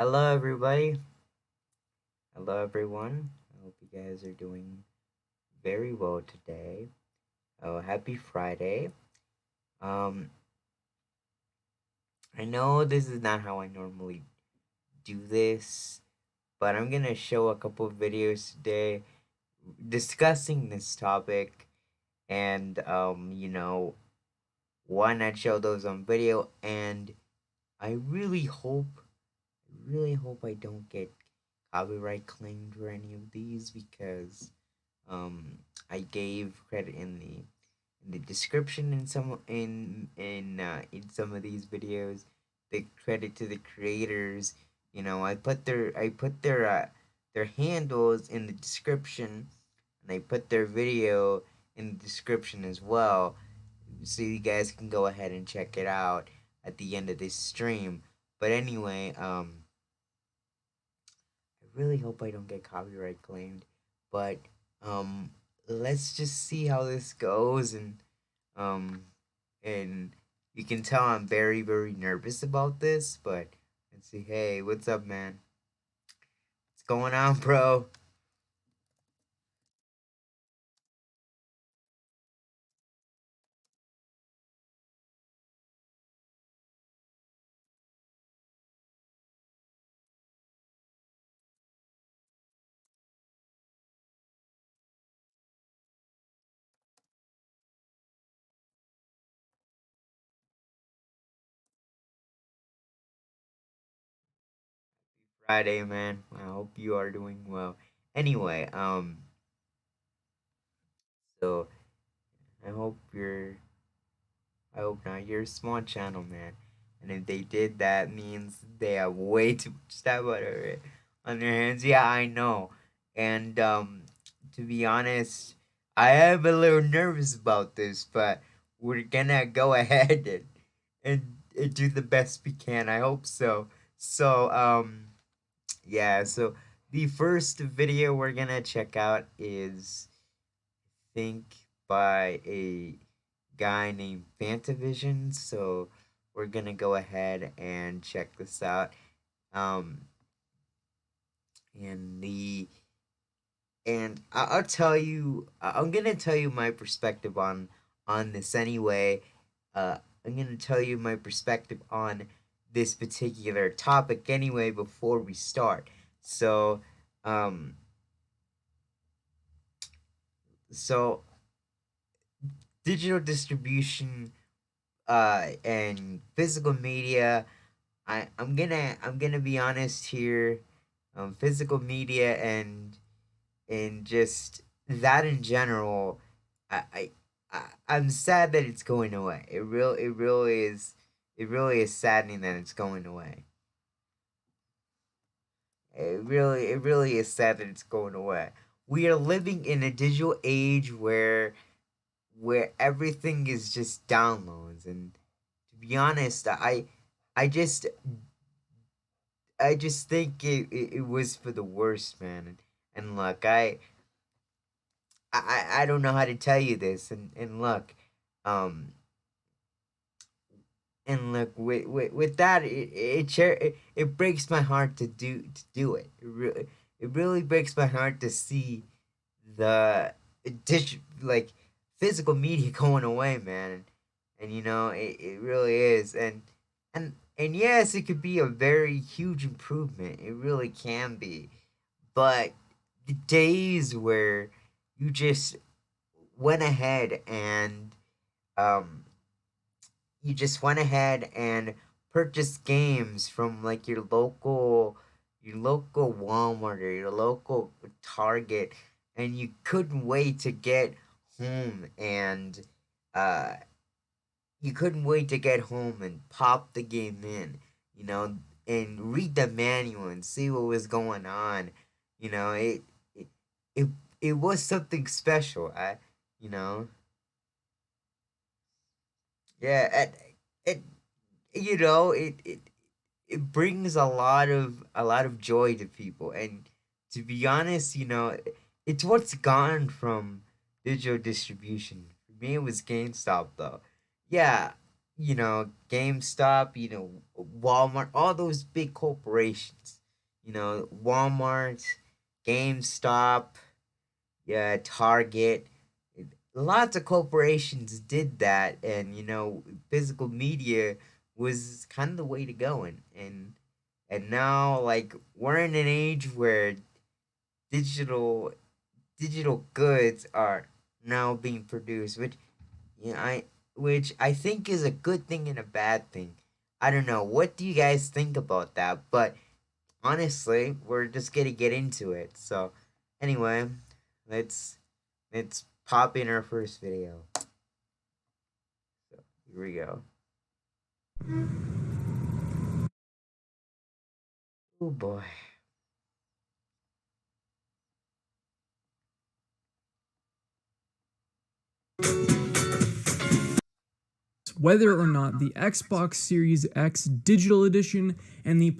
Hello, everybody. Hello, everyone. I hope you guys are doing very well today. Oh, happy Friday. Um, I know this is not how I normally do this, but I'm gonna show a couple of videos today discussing this topic, and why not show those on video? And I really hope I don't get copyright claimed for any of these because um I gave credit in the description in some of these videos, the credit to the creators. I put their handles in the description, and I put their video in the description as well, so you guys can go ahead and check it out at the end of this stream. But anyway, I really hope I don't get copyright claimed, but um, let's just see how this goes, um, and you can tell I'm very very nervous about this. But let's see. Hey, what's up, man? What's going on, bro? Friday, man. I hope you are doing well. Anyway, so I hope you're I hope not. You're a small channel, man. And if they did, that means they have way too much stuff on their hands. Yeah, I know. And to be honest, I am a little nervous about this, but we're gonna go ahead and do the best we can. I hope so. So yeah. So the first video we're gonna check out is think by a guy named Fantavision. So we're gonna go ahead and check this out. Um, and the and I'll tell you, I'm gonna tell you my perspective on this anyway. Uh, I'm gonna tell you my perspective on this particular topic anyway before we start. So, um, so digital distribution and physical media. I'm gonna be honest here. Physical media and just that in general, I, I I'm sad that it's going away. It really is saddening that it's going away. It really is sad that it's going away. We are living in a digital age where everything is just downloads, and to be honest, I just I just think it was for the worst, man. And look, I don't know how to tell you this, and look, um, and look with that, it breaks my heart to do it. It really breaks my heart to see the like physical media going away, man. And it really is, and yes, it could be a very huge improvement. It really can be, but the days where you just went ahead and um you just went ahead and purchased games from like your local Walmart or your local Target, and you couldn't wait to get home and uh pop the game in, you know, and read the manual and see what was going on. You know, it it, it was something special. You know, yeah, and it brings a lot of joy to people. And to be honest, it's what's gone from digital distribution. For me, it was GameStop, though. Yeah, GameStop, Walmart, all those big corporations, Walmart, GameStop, yeah, Target. Lots of corporations did that, and physical media was kind of the way to go. And now, like, we're in an age where digital digital goods are now being produced, yeah, I which I think is a good thing and a bad thing. I don't know. What do you guys think about that? But honestly, we're just gonna get into it. So anyway, let's let's pop in our first video. So here we go. Oh boy. Whether or not the Xbox Series X Digital Edition and the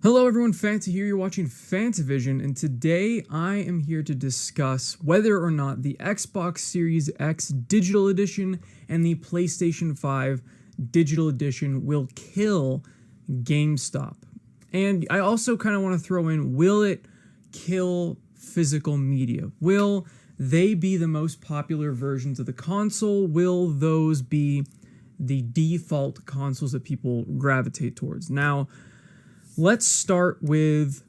Hello everyone, Fanta here, you're watching Fantavision, and today I am here to discuss whether or not the Xbox Series X Digital Edition and the PlayStation 5 Digital Edition will kill GameStop. And I also kind of want to throw in, will it kill physical media? Will they be the most popular versions of the console? Will those be the default consoles that people gravitate towards? Now, let's start with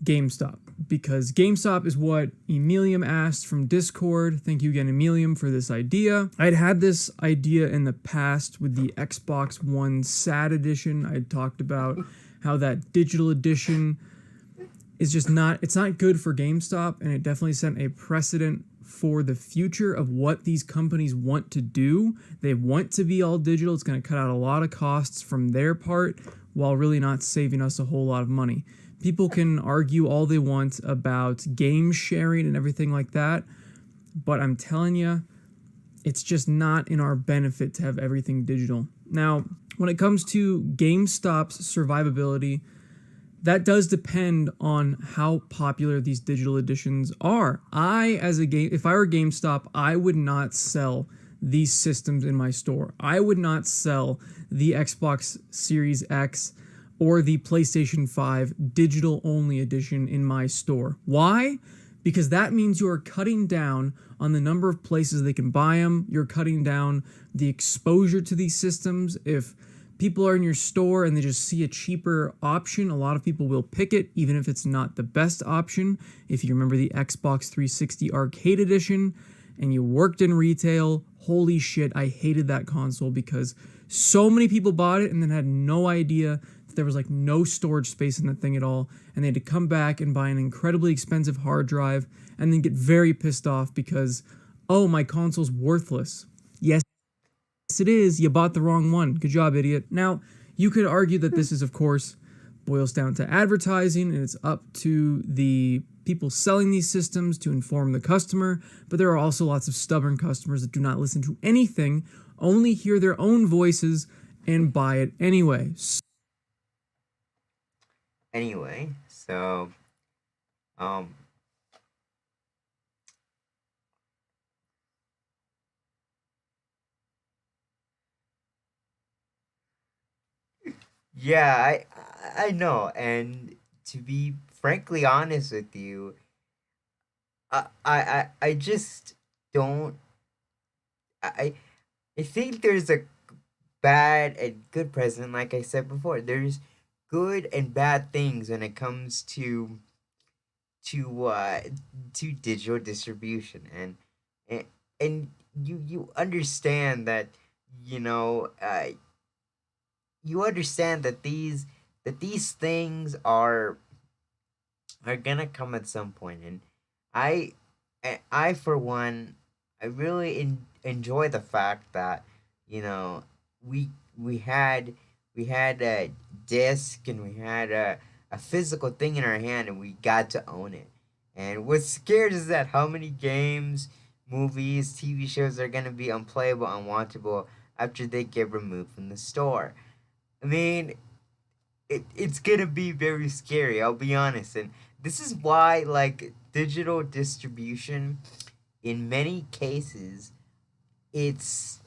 GameStop, because GameStop is what Emilium asked from Discord. Thank you again, Emilium, for this idea. I'd had this idea in the past with the Xbox One SAT edition. I'd talked about how that digital edition is just not, it's not good for GameStop, and it definitely set a precedent for the future of what these companies want to do. They want to be all digital. It's going to cut out a lot of costs from their part while really not saving us a whole lot of money. People can argue all they want about game sharing and everything like that, but I'm telling you, it's just not in our benefit to have everything digital. Now, when it comes to GameStop's survivability, that does depend on how popular these digital editions are. If I were GameStop, I would not sell these systems in my store. I would not sell the Xbox Series X or the PlayStation 5 digital only edition in my store. Why? Because that means you are cutting down on the number of places they can buy them. You're cutting down the exposure to these systems. If people are in your store and they just see a cheaper option, a lot of people will pick it, even if it's not the best option. If you remember the Xbox 360 Arcade Edition and you worked in retail, holy shit, I hated that console because so many people bought it and then had no idea that there was like no storage space in that thing at all, and they had to come back and buy an incredibly expensive hard drive and then get very pissed off because, oh, my console's worthless. Yes, it is. You bought the wrong one. Good job, idiot. Now, you could argue that this is, of course, boils down to advertising, and it's up to the people selling these systems to inform the customer, but there are also lots of stubborn customers that do not listen to anything, only hear their own voices, and buy it anyway. Anyway, so um yeah, I know, and to be frankly honest with you, I just don't I I think there's a bad and good president. Like I said before, there's good and bad things when it comes to uh to digital distribution, and and you understand that, you know uh you understand that these things are gonna come at some point. And I I for one, I really enjoy the fact that, you know we we had we had a disc, and we had a physical thing in our hand, and we got to own it. And what's scared is that how many games, movies, TV shows are gonna be unplayable, unwatchable after they get removed from the store. I mean, it's gonna be very scary, I'll be honest. And this is why, like, digital distribution, in many cases, it's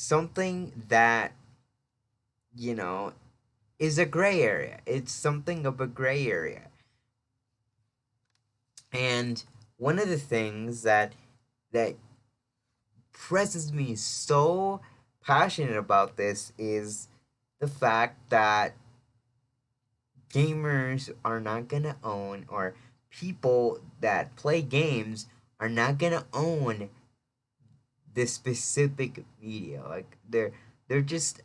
something that, you know, is a gray area. It's something of a gray area. And one of the things that presses me so passionate about this is the fact that gamers are not gonna own, or people that play games are not gonna own this specific media. Like they're just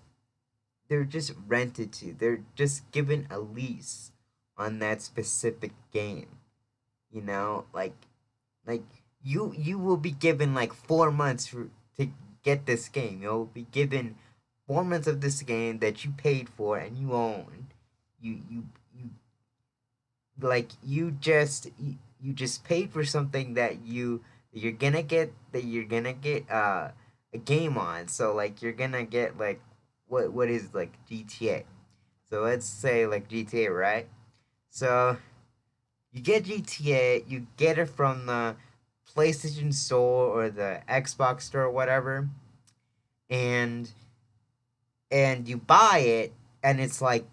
they're just rented to. They're just given a lease on that specific game. You know, like you will be given like 4 months to get this game. You'll be given 4 months of this game that you paid for and you own. You like you just paid for something that you're gonna get a game on. So like you're gonna get like what is like GTA. So let's say like GTA, right? So you get GTA, you get it from the PlayStation Store or the Xbox Store or whatever, and you buy it, and it's like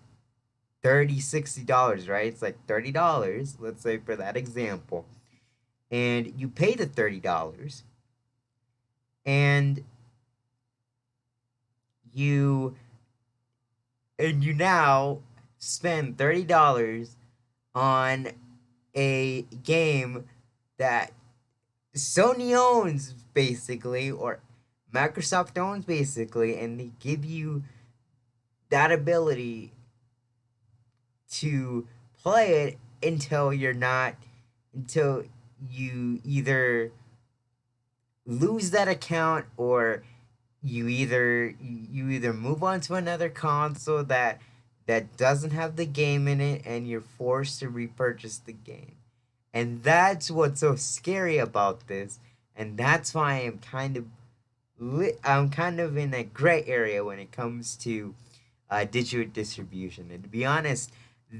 $30, $60, right? It's like $30, let's say for that example. And you pay the $30, and you you now spend $30 on a game that Sony owns basically, or Microsoft owns basically, and they give you that ability to play it until you either lose that account, or you either move on to another console that doesn't have the game in it, and you're forced to repurchase the game. And that's what's so scary about this, and that's why I'm kind of in a gray area when it comes to digital distribution. And to be honest,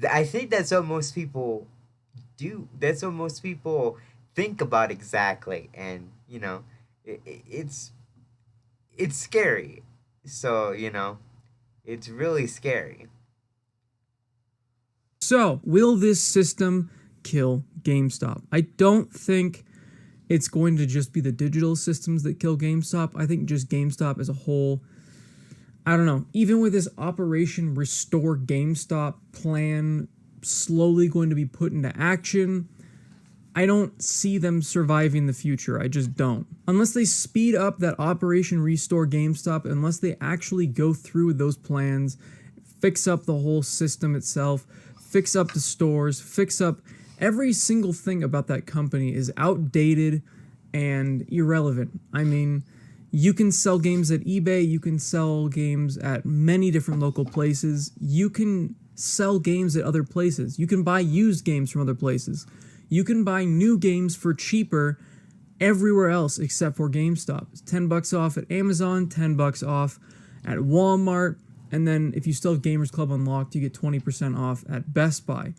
I think that's what most people do. That's what most people think about exactly, and it's it's scary. So it's really scary. So, will this system kill GameStop? I don't think it's going to just be the digital systems that kill GameStop. I think just GameStop as a whole. I don't know. Even with this Operation Restore GameStop plan slowly going to be put into action, I don't see them surviving the future. I just don't. Unless they speed up that Operation Restore GameStop, unless they actually go through with those plans, fix up the whole system itself, fix up the stores, fix up every single thing about that company is outdated and irrelevant. I mean, you can sell games at eBay, you can sell games at many different local places, you can sell games at other places, you can buy used games from other places. You can buy new games for cheaper everywhere else except for GameStop. It's $10 off at Amazon, $10 off at Walmart, and then if you still have Gamers Club unlocked, you get 20% off at Best Buy.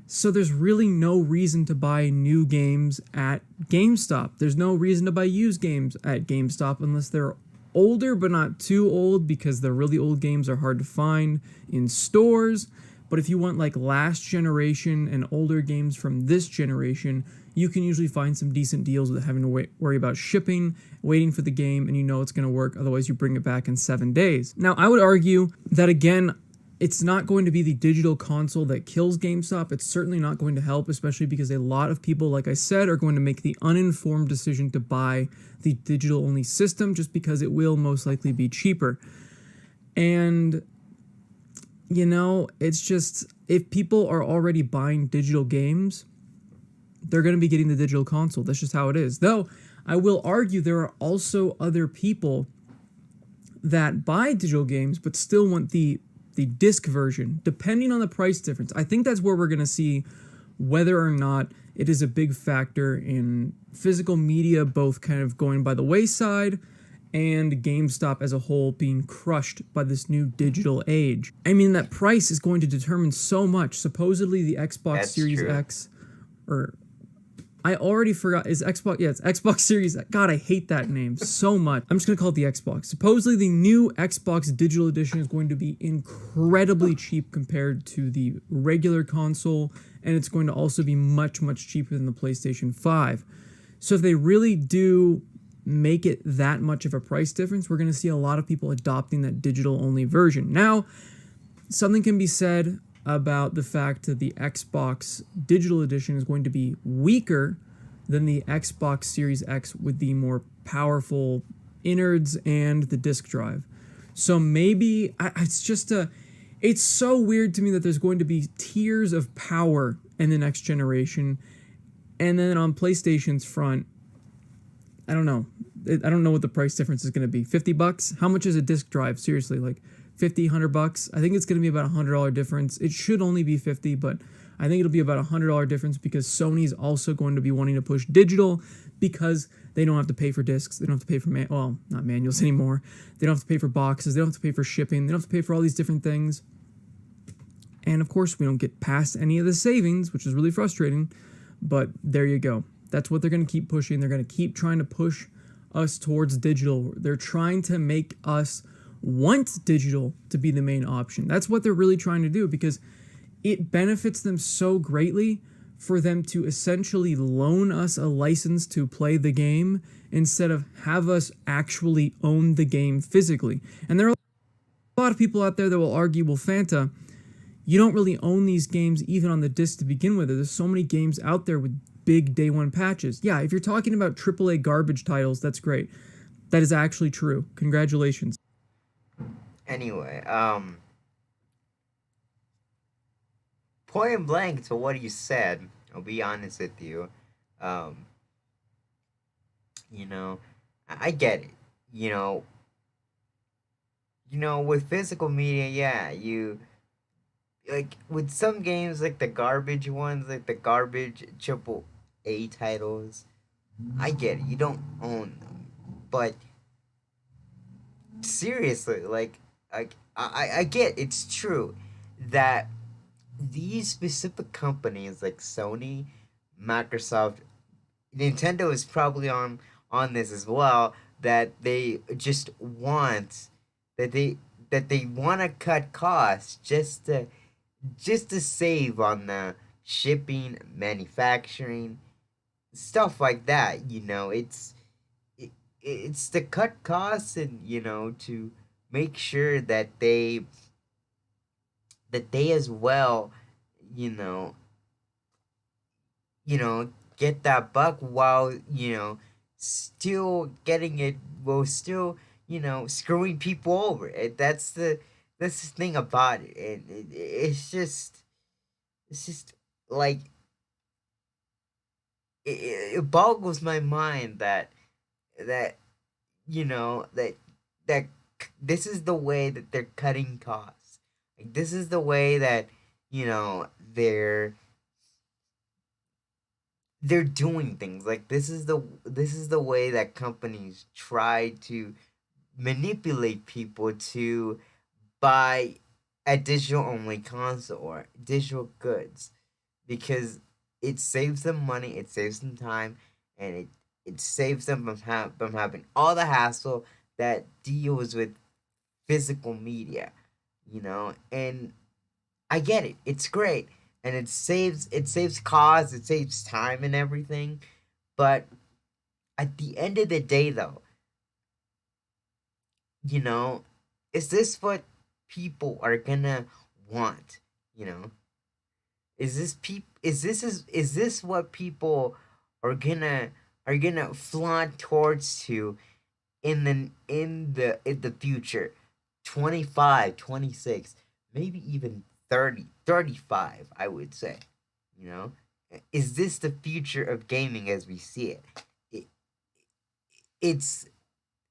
So there's really no reason to buy new games at GameStop. There's no reason to buy used games at GameStop unless they're older but not too old, because the really old games are hard to find in stores. But if you want like last generation and older games from this generation, you can usually find some decent deals without having to worry about shipping, waiting for the game, and you know it's going to work. Otherwise, you bring it back in 7 days. Now, I would argue that, again, it's not going to be the digital console that kills GameStop. It's certainly not going to help, especially because a lot of people, like I said, are going to make the uninformed decision to buy the digital-only system just because it will most likely be cheaper. And it's just, if people are already buying digital games, they're going to be getting the digital console. That's just how it is. Though, I will argue there are also other people that buy digital games but still want the disc version, depending on the price difference. I think that's where we're going to see whether or not it is a big factor in physical media both kind of going by the wayside and GameStop as a whole being crushed by this new digital age. I mean, that price is going to determine so much. Supposedly the Xbox That's Series true. X, or I already forgot. Is Xbox? Yeah, it's Xbox Series. God, I hate that name so much. I'm just gonna call it the Xbox. Supposedly, the new Xbox Digital Edition is going to be incredibly cheap compared to the regular console, and it's going to also be much, much cheaper than the PlayStation 5. So if they really do make it that much of a price difference, we're going to see a lot of people adopting that digital only version. Now, something can be said about the fact that the Xbox Digital Edition is going to be weaker than the Xbox Series X with the more powerful innards and the disk drive. So maybe it's so weird to me that there's going to be tiers of power in the next generation, and then on PlayStation's front, I don't know. I don't know what the price difference is going to be. $50? How much is a disk drive? Seriously, like 50, $100? I think it's going to be about $100 difference. It should only be 50, but I think it'll be about $100 difference because Sony's also going to be wanting to push digital because they don't have to pay for discs. They don't have to pay for not manuals anymore. They don't have to pay for boxes. They don't have to pay for shipping. They don't have to pay for all these different things. And of course, we don't get past any of the savings, which is really frustrating. But there you go. That's what they're going to keep pushing. They're going to keep trying to push us towards digital. They're trying to make us want digital to be the main option. That's what they're really trying to do because it benefits them so greatly for them to essentially loan us a license to play the game instead of have us actually own the game physically. And there are a lot of people out there that will argue, well, Fanta, you don't really own these games even on the disc to begin with. There's so many games out there with big day one patches. Yeah, if you're talking about AAA garbage titles, that's great. That is actually true. Congratulations. Anyway, point blank to what you said, I'll be honest with you. Um, you know, I get it. You know, with physical media, yeah, you like with some games like the garbage ones, like the garbage triple A titles. I get it. You don't own them, but seriously, I get it's true that these specific companies like Sony, Microsoft, Nintendo is probably on this as well, that they just want that they want to cut costs just to save on the shipping, manufacturing, stuff like that. It's to cut costs and to make sure that they as well, you know, you know, get that buck while still getting it, while still screwing people over. That's the thing about it, and it's just like it boggles my mind that you know that that this is the way that they're cutting costs. Like this is the way that you know they're they're doing things. Like this is the way that companies try to manipulate people to buy a digital only console or digital goods, because it saves them money, it saves them time, and it saves them from having all the hassle that deals with physical media, and I get it. It's great, and it saves costs, it saves time and everything. But at the end of the day, though, you know, is this what people are gonna want? You know, is this what people are gonna flaunt towards to in the future, 25, 26, maybe even 30, 35, I would say. you know is this the future of gaming as we see it? it it's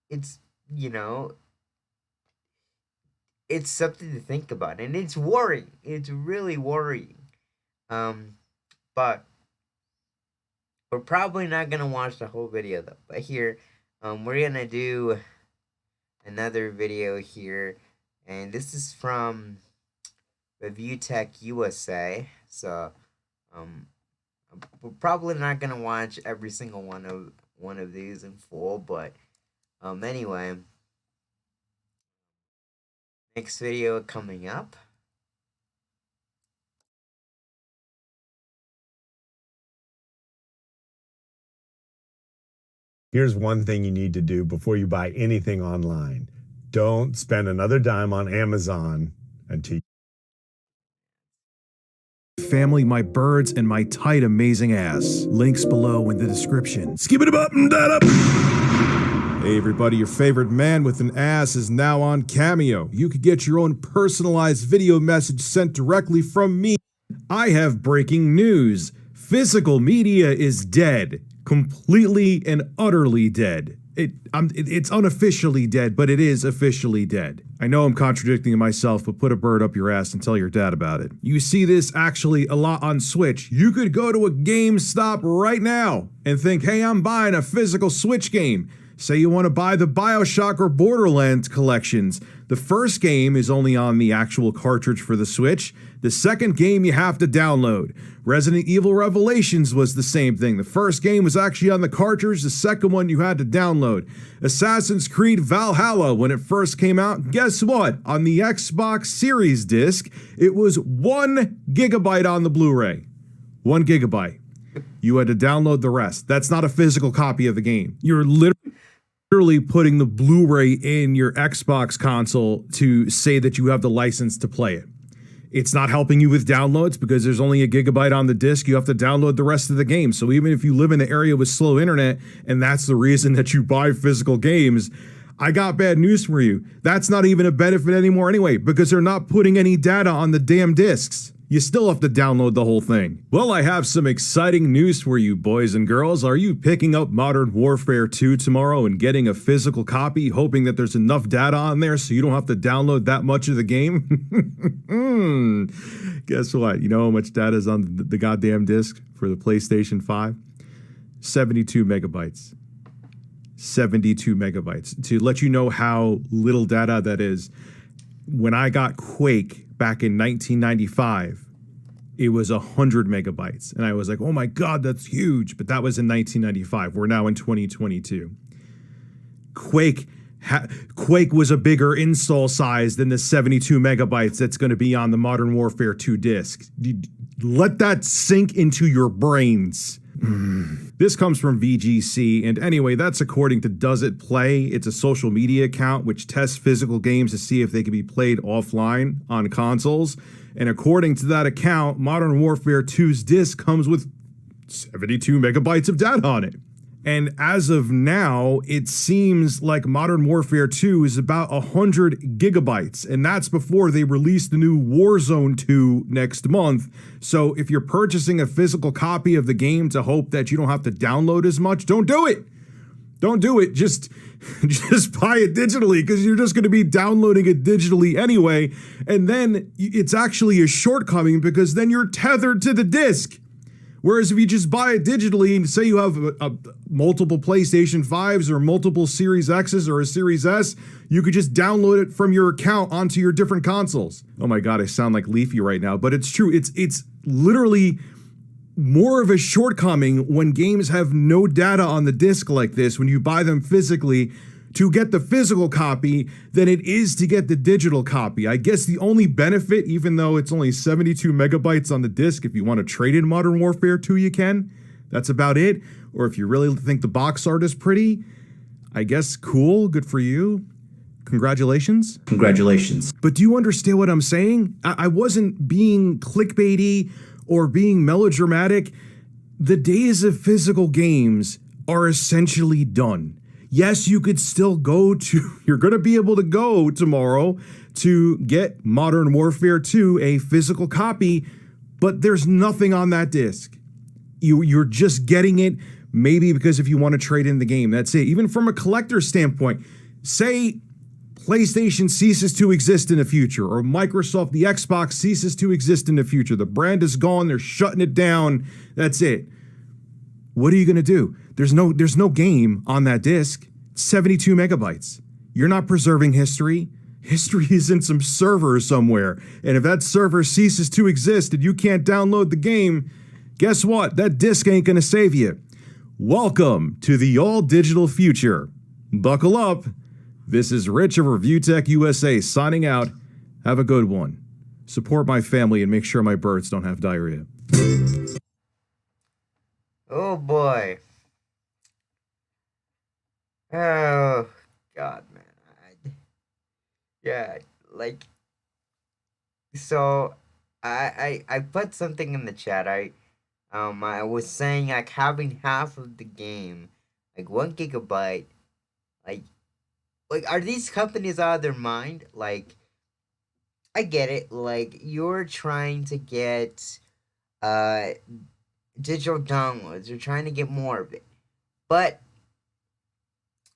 it's you know it's something to think about, and it's worrying. It's really worrying. um but we're probably not gonna watch the whole video though. But here, we're gonna do another video here, and this is from Review Tech USA. So, um, We're probably not gonna watch every single one of these in full, but anyway, next video coming up. Here's one thing you need to do before you buy anything online. Don't spend another dime on Amazon until family, my birds, and my tight, amazing ass. Links below in the description. Skip it up and that up. Hey everybody, your favorite man with an ass is now on Cameo. You could get your own personalized video message sent directly from me. I have breaking news. Physical media is dead. Completely and utterly dead. It's unofficially dead, but it is officially dead. I know I'm contradicting myself, but put a bird up your ass and tell your dad about it. You see this actually a lot on Switch. You could go to a GameStop right now and think, hey, I'm buying a physical Switch game. Say you want to buy the BioShock or Borderlands collections. The first game is only on the actual cartridge for the Switch. The second game you have to download. Resident Evil Revelations was the same thing. The first game was actually on the cartridge. The second one you had to download. Assassin's Creed Valhalla, when it first came out, guess what? On the Xbox Series disc, it was 1 gigabyte on the Blu-ray. 1 gigabyte. You had to download the rest. That's not a physical copy of the game. You're literally putting the Blu-ray in your Xbox console to say that you have the license to play it. It's not helping you with downloads because there's only a gigabyte on the disc. You have to download the rest of the game. So even if you live in an area with slow internet and that's the reason that you buy physical games, I got bad news for you. That's not even a benefit anymore anyway, because they're not putting any data on the damn discs. You still have to download the whole thing. Well, I have some exciting news for you, boys and girls. Are you picking up Modern Warfare 2 tomorrow and getting a physical copy, hoping that there's enough data on there so you don't have to download that much of the game? Guess what? You know how much data is on the goddamn disc for the PlayStation 5? 72 megabytes. 72 megabytes. To let you know how little data that is, when I got Quake back in 1995, it was 100 megabytes. And I was like, oh my God, that's huge. But that was in 1995. We're now in 2022. Quake was a bigger install size than the 72 megabytes that's going to be on the Modern Warfare 2 disc. Let that sink into your brains. This comes from VGC, and anyway, that's according to Does It Play. It's a social media account which tests physical games to see if they can be played offline on consoles. And according to that account, Modern Warfare 2's disc comes with 72 megabytes of data on it. And as of now, it seems like Modern Warfare 2 is about 100 gigabytes, and that's before they release the new Warzone 2 next month. So if you're purchasing a physical copy of the game to hope that you don't have to download as much, don't do it. Don't do it. Just buy it digitally, because you're just going to be downloading it digitally anyway. And then it's actually a shortcoming because then you're tethered to the disc. Whereas if you just buy it digitally and say you have multiple PlayStation 5s or multiple Series X's or a Series S, you could just download it from your account onto your different consoles. Oh my God, I sound like Leafy right now, but it's true. It's literally more of a shortcoming when games have no data on the disc like this, when you buy them physically, to get the physical copy than it is to get the digital copy. I guess the only benefit, even though it's only 72 megabytes on the disc, if you want to trade in Modern Warfare 2, you can. That's about it. Or if you really think the box art is pretty, I guess cool, good for you. Congratulations. Congratulations. But do you understand what I'm saying? I wasn't being clickbaity or being melodramatic. The days of physical games are essentially done. Yes, you could still you're going to be able to go tomorrow to get Modern Warfare 2, a physical copy, but there's nothing on that disc. You're just getting it maybe because if you want to trade in the game, that's it. Even from a collector standpoint, say PlayStation ceases to exist in the future, or Microsoft, the Xbox ceases to exist in the future. The brand is gone, they're shutting it down, that's it. What are you going to do? There's no game on that disc. 72 megabytes. You're not preserving history. History is in some server somewhere. And if that server ceases to exist and you can't download the game, Guess what? That disc ain't gonna save you. Welcome to the all digital future. Buckle up. This is Rich of Review Tech USA signing out. Have a good one. Support my family and make sure my birds don't have diarrhea. Oh boy. Oh God, man. Yeah, like so. I put something in the chat. I was saying like having half of the game, like 1 GB, like are these companies out of their mind? Like I get it. Like you're trying to get uh digital downloads. You're trying to get more of it. But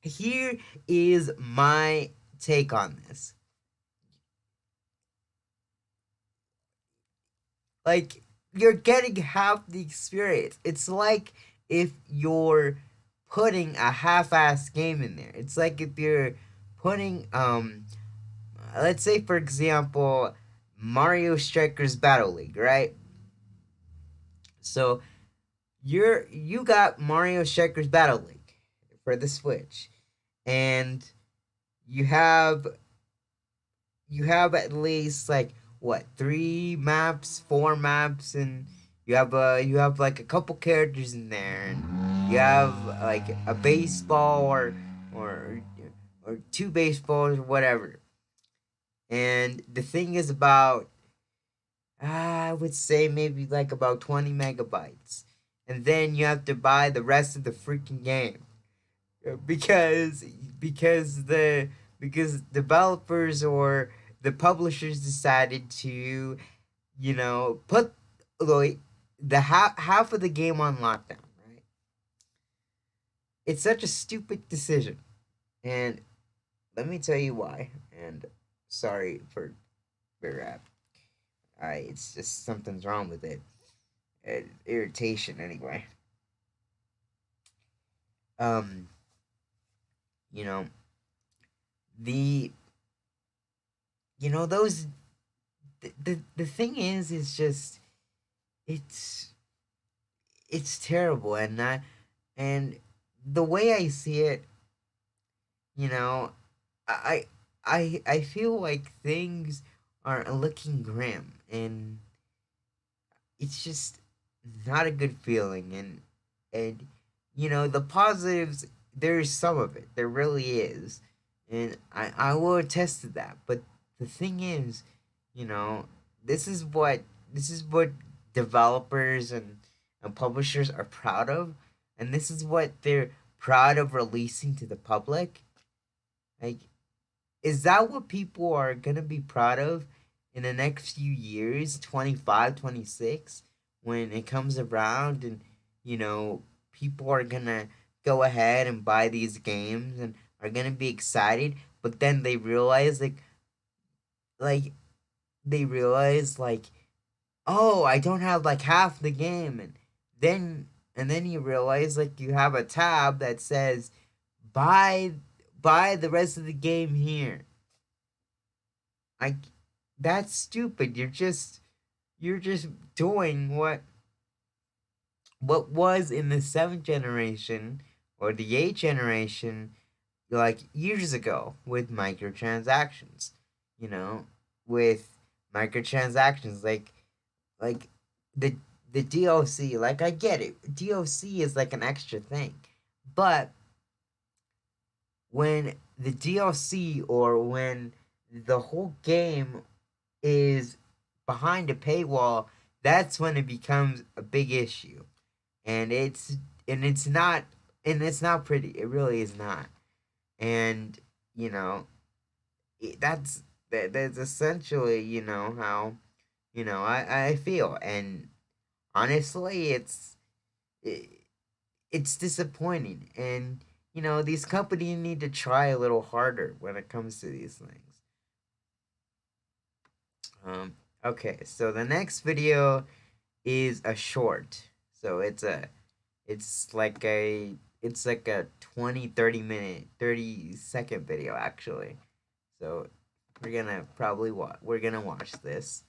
here is my take on this. Like you're getting half the experience. It's like if you're putting a half-ass game in there. It's like if you're putting let's say for example Mario Strikers Battle League, right? So you got Mario Strikers Battle League for the Switch, and you have you have at least like what 3 maps, 4 maps, and you have like a couple characters in there, and you have like a baseball or or 2 baseballs or whatever. And the thing is about I would say maybe like about 20 MB, and then you have to buy the rest of the freaking game because because the because developers or the publishers decided to put like the half of the game on lockdown, right? It's such a stupid decision, and let me tell you why. And sorry for the rap. It's just something's wrong with it. Irritation anyway. um you know the those the thing is just it's it's terrible. And the way I see it, you know i I feel like things are looking grim, and it's just not a good feeling. And the positives, there's some of it, there really is, and I will attest to that. But the thing is, you know this is what developers and publishers are proud of, and this is what they're proud of releasing to the public. Like, is that what people are gonna be proud of in the next few years, 25, 26, when it comes around, and you know people are gonna go ahead and buy these games and are gonna be excited, but then they realize like they realize like, oh, I don't have like half the game. And then you realize like you have a tab that says buy buy the rest of the game here. Like, that's stupid. You're just doing what was in the seventh generation or the eighth generation, like years ago, with microtransactions. You know, with microtransactions, like the the DLC. Like, I get it. DLC is like an extra thing, but when the DLC or when the whole game is behind a paywall, that's when it becomes a big issue. And it's not pretty. It really is not. And you know, that's essentially, how I feel. And honestly, it, it's disappointing. And these companies need to try a little harder when it comes to these things. Okay, so the next video is a short. So it's like a 20, 30 minute, 30-second video actually. So we're gonna watch this.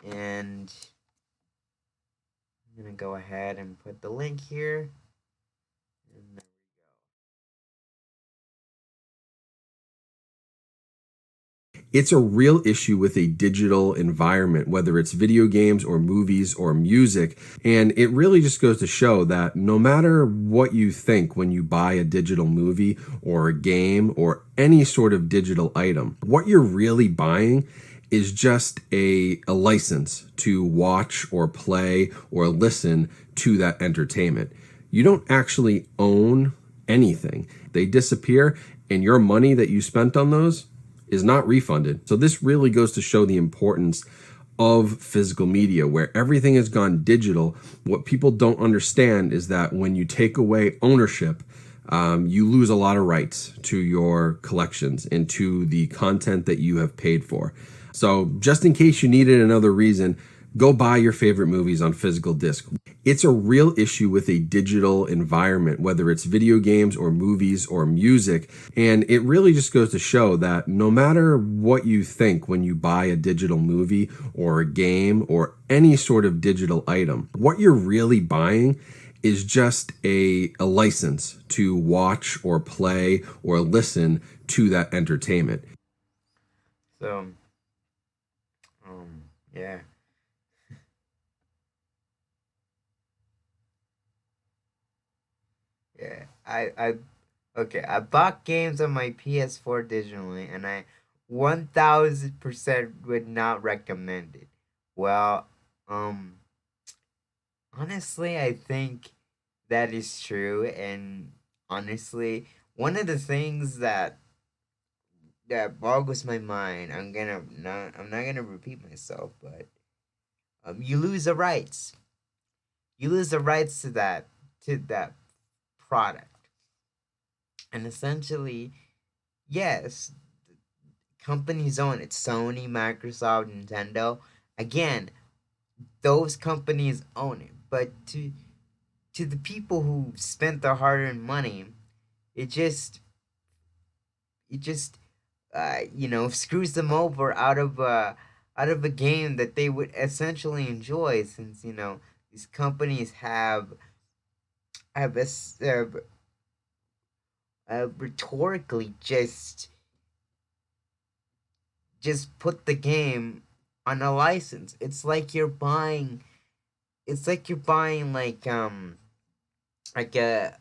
And gonna go ahead and put the link here. And there It's a real issue with a digital environment, whether it's video games or movies or music. And it really just goes to show that no matter what you think when you buy a digital movie or a game or any sort of digital item, what you're really buying is just a license to watch or play or listen to that entertainment. You don't actually own anything. They disappear, and your money that you spent on those is not refunded. So this really goes to show the importance of physical media where everything has gone digital. What people don't understand is that when you take away ownership, you lose a lot of rights to your collections and to the content that you have paid for. So just in case you needed another reason, go buy your favorite movies on physical disc. It's a real issue with a digital environment, whether it's video games or movies or music. And it really just goes to show that no matter what you think when you buy a digital movie or a game or any sort of digital item, what you're really buying is just a license to watch or play or listen to that entertainment. we go. Yeah. Yeah. Okay, I bought games on my PS4 digitally, and I 1000% would not recommend it. Well, um, honestly, I think that is true, and honestly, one of the things that boggles my mind, I'm not gonna repeat myself, but you lose the rights. You lose the rights to that product, and essentially, yes, companies own it. Sony, Microsoft, Nintendo. Again, those companies own it. But to the people who spent their hard-earned money, it just it just screws them over out of a game that they would essentially enjoy, since these companies have rhetorically just put the game on a license. It's like you're buying like a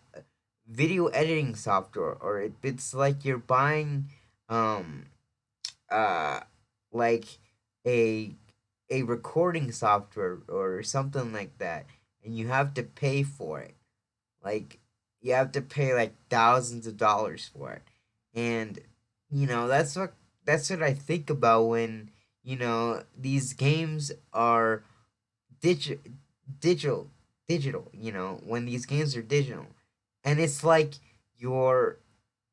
video editing software, or it's like you're buying um uh like a a recording software or something like that, and you have to pay for it. Like, you have to pay like thousands of dollars for it. And that's what I think about when these games are digi- digital when these games are digital. And it's like you're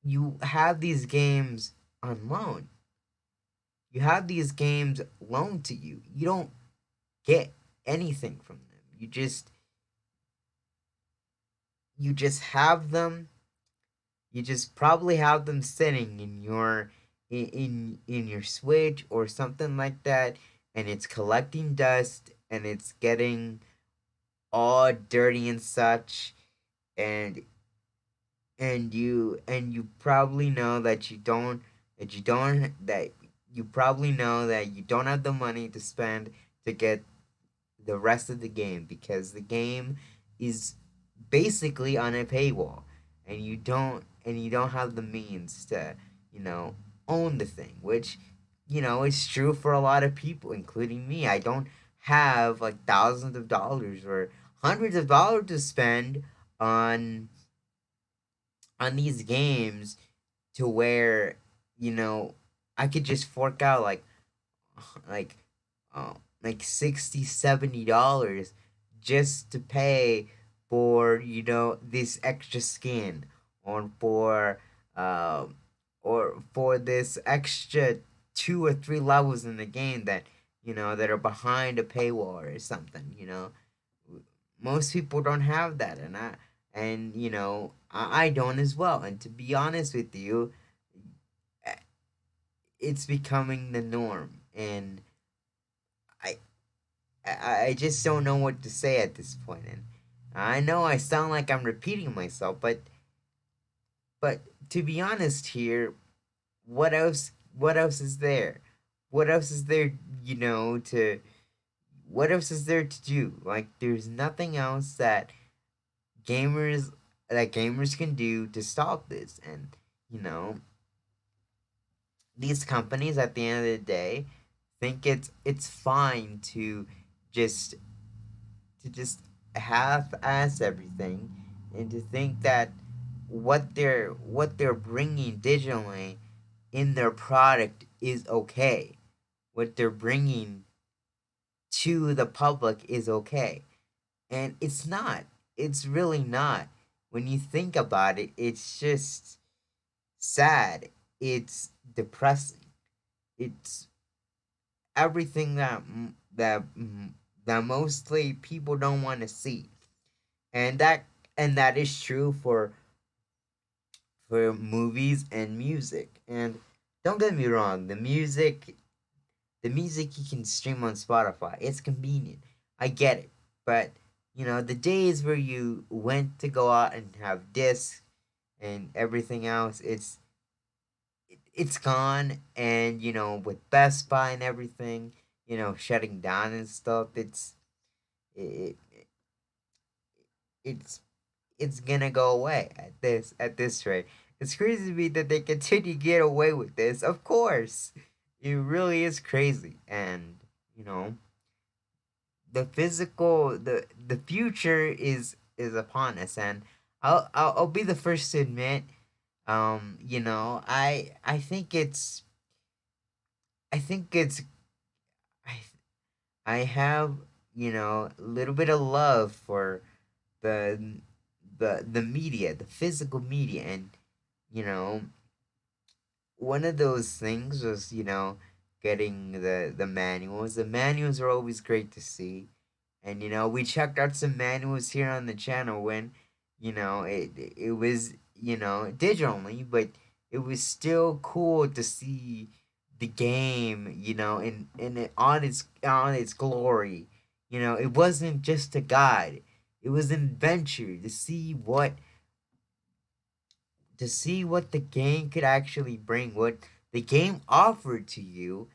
you have these games on loan. You have these games loaned to you. You don't get anything from them. You just have them. You just probably have them sitting in in your Switch or something like that, and it's collecting dust, and it's getting all dirty and such. and and you probably know that you probably know that you don't have the money to spend to get the rest of the game, because the game is basically on a paywall, and you don't have the means to you know own the thing, which is true for a lot of people, including me. I don't have like thousands of dollars or hundreds of dollars to spend on these games, to where you know I could just fork out like like 60 $70 just to pay for this extra skin, or for this extra 2 or 3 levels in the game that that are behind a paywall or something. Most people don't have that, and I don't as well. And to be honest with you, eh, it's becoming the norm, and I I just don't know what to say at this point. And I know I sound like I'm repeating myself, but to be honest here, what else? What else is there? What else is there? You know, to what else is there to do? Like, there's nothing else gamers gamers can do to stop this. And you know, these companies at the end of the day think it's fine just to just half-ass everything, and to think that what they're bringing digitally in their product is okay. What they're bringing to the public is okay. And it's not. It's really not. When you think about it, it's just sad. It's depressing. It's everything that mostly people don't want to see. And that is true for movies and music. And don't get me wrong, the music you can stream on Spotify. It's convenient. I get it. But, the days where you went to go out and have discs and everything else, it's gone. And, with Best Buy and everything, shutting down and stuff, it, it's it's gonna go away at this rate. It's crazy to me that they continue to get away with this. Of course, it really is crazy. And you know, the future is upon us. And I'll be the first to admit, I think it's I I have a little bit of love for the the media, the physical media. And you know, one of those things was getting the manuals. The manuals are always great to see. And we checked out some manuals here on the channel when it was digitally, but it was still cool to see the game on its glory. It wasn't just a guide, it was an adventure to see what the game could actually bring, what the game offered to you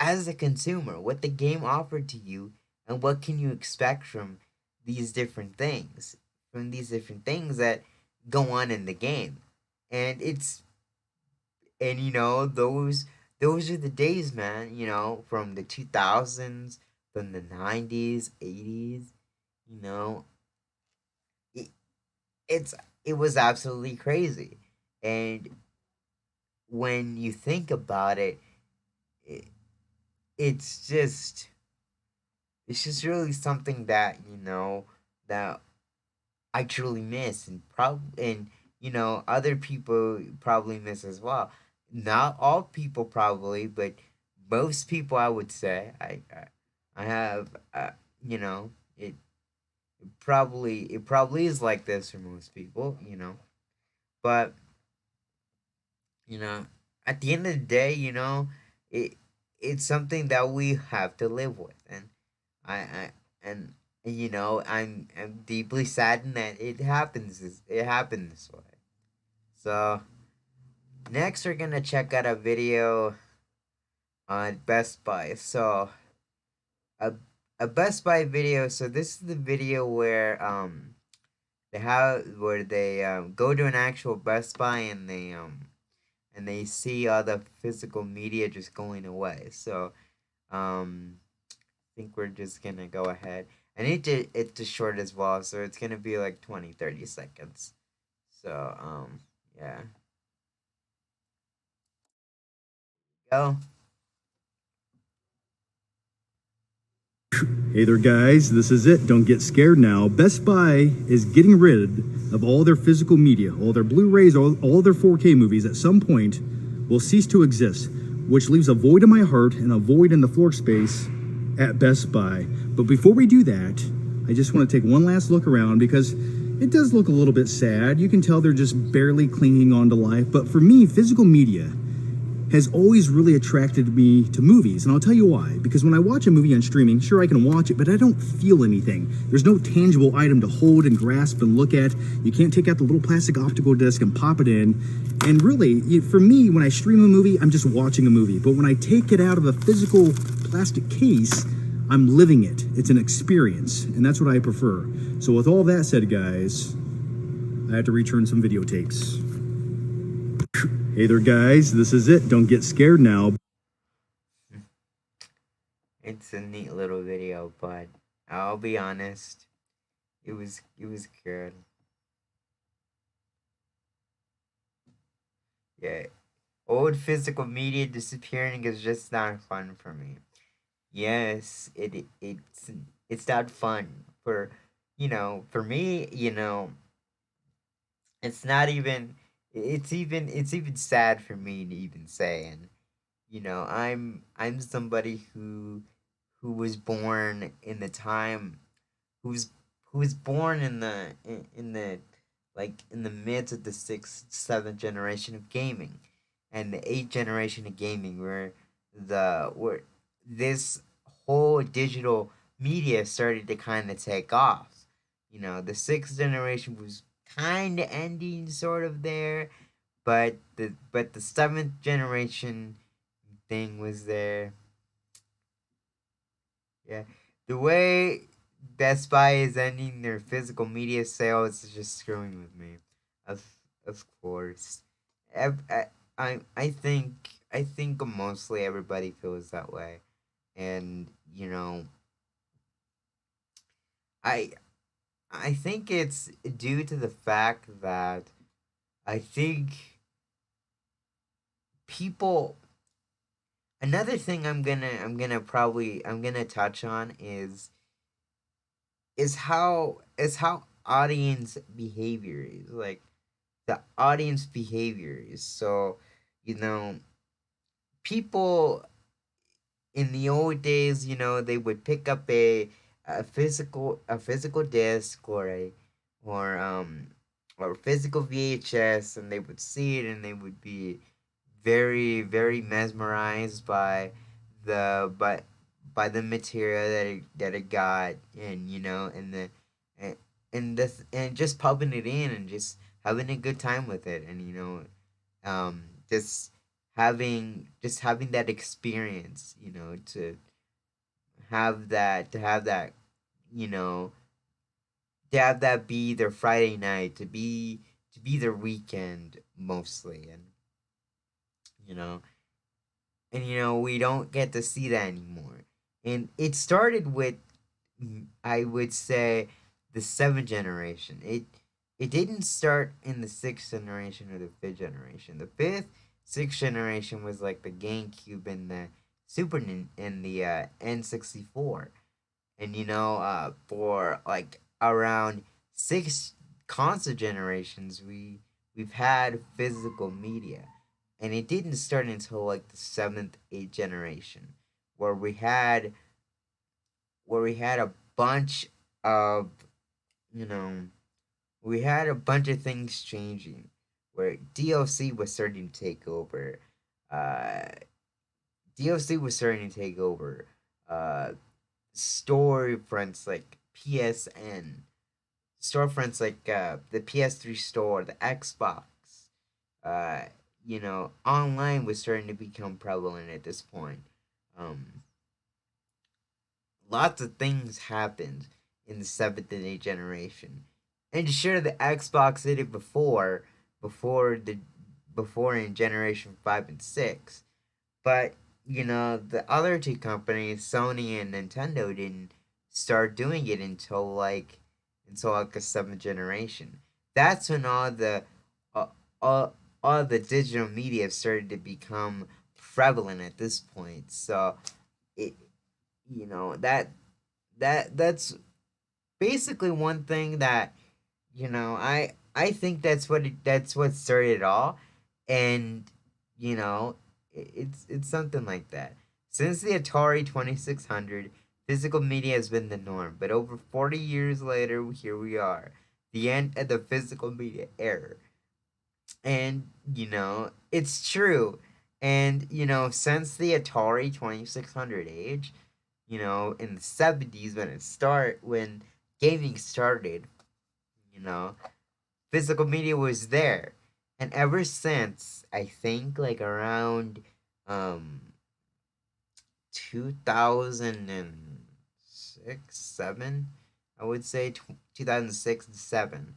as a consumer, what the game offered to you, and what can you expect these different things, from these different things that go on in the game. And those are the days, man, from the 2000s, from the 90s, 80s, you know, it, it was absolutely crazy. And when you think about it, it it's just really something that I truly miss. And other people probably miss as well. Not all people probably, but most people, I would say. I have it probably is like this for most people. But you know at the end of the day, it it's something that we have to live with. And I and I'm deeply saddened that it happened this way. So next we're gonna check out a video on Best Buy. So a a Best Buy video. So this is the video where they go to an actual Best Buy, and they see all the physical media just going away. So I think we're just gonna go ahead. And it's just short as well, so it's gonna be like 20-30 seconds. So yeah. Go. Hey there, guys. This is it. Don't get scared now. Best Buy is getting rid of all their physical media, all their Blu-rays, all their 4K movies at some point will cease to exist, which leaves a void in my heart and a void in the floor space at Best Buy. But before we do that, I just want to take one last look around because it does look a little bit sad. You can tell they're just barely clinging on to life. But for me, physical media has always really attracted me to movies. And I'll tell you why. Because when I watch a movie on streaming, sure, I can watch it, but I don't feel anything. There's no tangible item to hold and grasp and look at. You can't take out the little plastic optical disc and pop it in. And really, for me, when I stream a movie, I'm just watching a movie. But when I take it out of a physical plastic case, I'm living it. It's an experience, and that's what I prefer. So with all that said, guys, I have to return some videotapes. Hey there, guys. This is it. Don't get scared now. It's a neat little video, but I'll be honest, it was good. Yeah, old physical media disappearing is just not fun for me. Yes, it's not fun for for me. It's not even. It's even sad for me to even say, and I'm somebody who was born in the time who's who was born in the in the midst of the sixth, seventh generation of gaming, and the eighth generation of gaming, where this whole digital media started to kind of take off. The sixth generation was kind of ending, sort of there, but the seventh generation thing was there. Yeah, the way Best Buy is ending their physical media sales is just screwing with me. Of of course, I think mostly everybody feels that way, and I I think it's due to the fact that I think people. Another thing I'm gonna touch on is how audience behavior is, like the audience behavior is. So you know people in the old days, they would pick up a physical disc, or physical VHS, and they would see it, and they would be very, very mesmerized the by the material that it got, and and and just pumping it in, and just having a good time with it, and just having that experience, to have that you know to have that be their Friday night, to be their weekend mostly. You know we don't get to see that anymore. And it started with, I would say, the seventh generation. It didn't start in the sixth generation or the fifth generation. The fifth, sixth generation was like the GameCube and the and the N64. And for like around six console generations, we've had physical media, and it didn't start until like the seventh, eighth generation, where we had a bunch of you know we had a bunch of things changing, where DLC was starting to take over. Uh, DLC was starting to take over. Uh, Storefronts like PSN, storefronts like the PS3 store, the Xbox. Online was starting to become prevalent at this point. Um, Lots of things happened in the seventh and eighth generation, and sure, the Xbox did it before in generation 5 and 6, but the other two companies, Sony and Nintendo, didn't start doing it until like the seventh generation. That's when uh, all the digital media started to become prevalent at this point. So it you know that's basically one thing that I think that's what started it all. And it's something like that. Since the Atari 2600, physical media has been the norm, but over 40 years later, here we are, the end of the physical media era. And it's true. And since the Atari 2600 age, in the 70s when gaming started, you know, physical media was there. And ever since, I think like around um 2006, 7, I would say 2006 and 7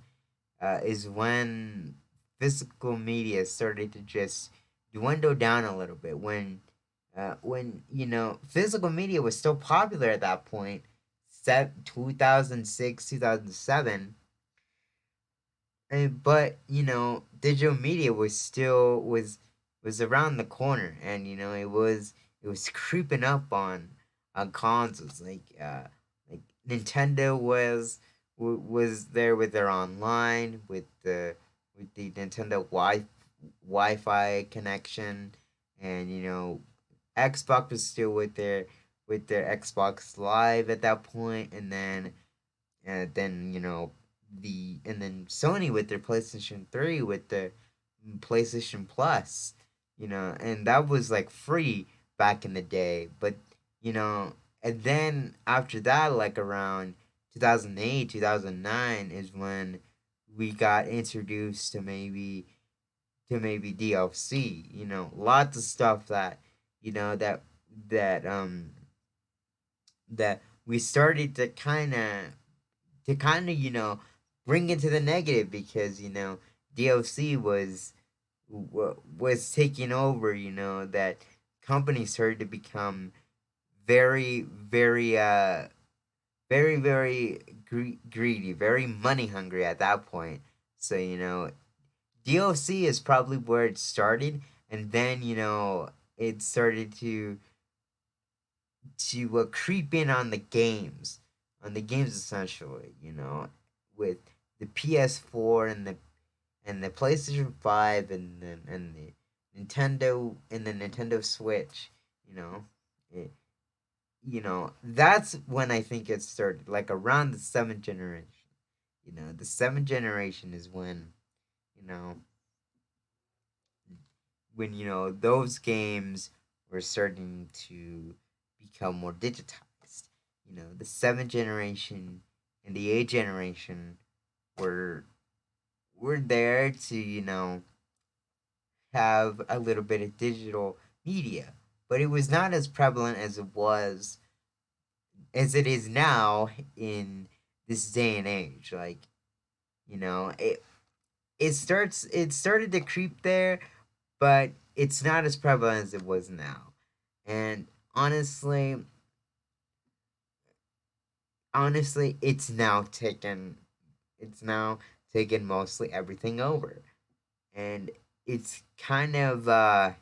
is when physical media started to just dwindle down a little bit. When physical media was still popular at that point, set 2006, 2007. But digital media was around the corner, and it was creeping up on consoles like Nintendo was there with their online with the Nintendo Wi-Fi connection, and Xbox was still with their Xbox Live at that point, and then Sony with their PlayStation 3 with the PlayStation Plus, and that was like free back in the day. But you know, and then after that, like around 2008, 2009 is when we got introduced to maybe DLC. Lots of stuff that that we started to kind of bring it to the negative, because DLC was taking over. That companies started to become very very greedy, very money hungry at that point. So DLC is probably where it started, and then it started to creep in on the games essentially. With the PS4 and the PlayStation 5 and the Nintendo Switch. You know, it, that's when I think it started, like around the seventh generation. The seventh generation is you know when those games were starting to become more digitized. The seventh generation and the eighth generation were were there to have a little bit of digital media, but it was not as prevalent as it is now in this day and age. Like, it started to creep there, but it's not as prevalent as it was now. And honestly, it's now taken mostly everything over. And it's kind of a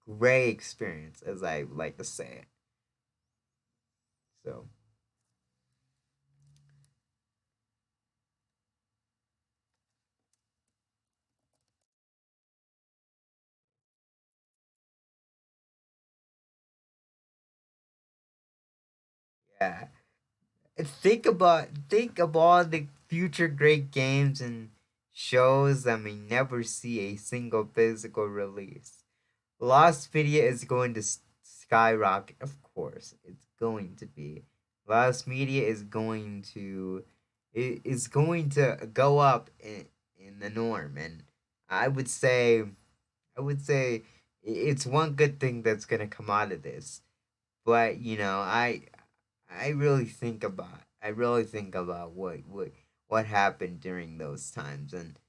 gray experience, as I like to say it. So yeah, think of all the future great games and shows that may never see a single physical release. Lost Media is going to skyrocket. Of course, it's going to be. Lost Media is going to go up in the norm, and I would say it's one good thing that's gonna come out of this. But I really think about what happened during those times. And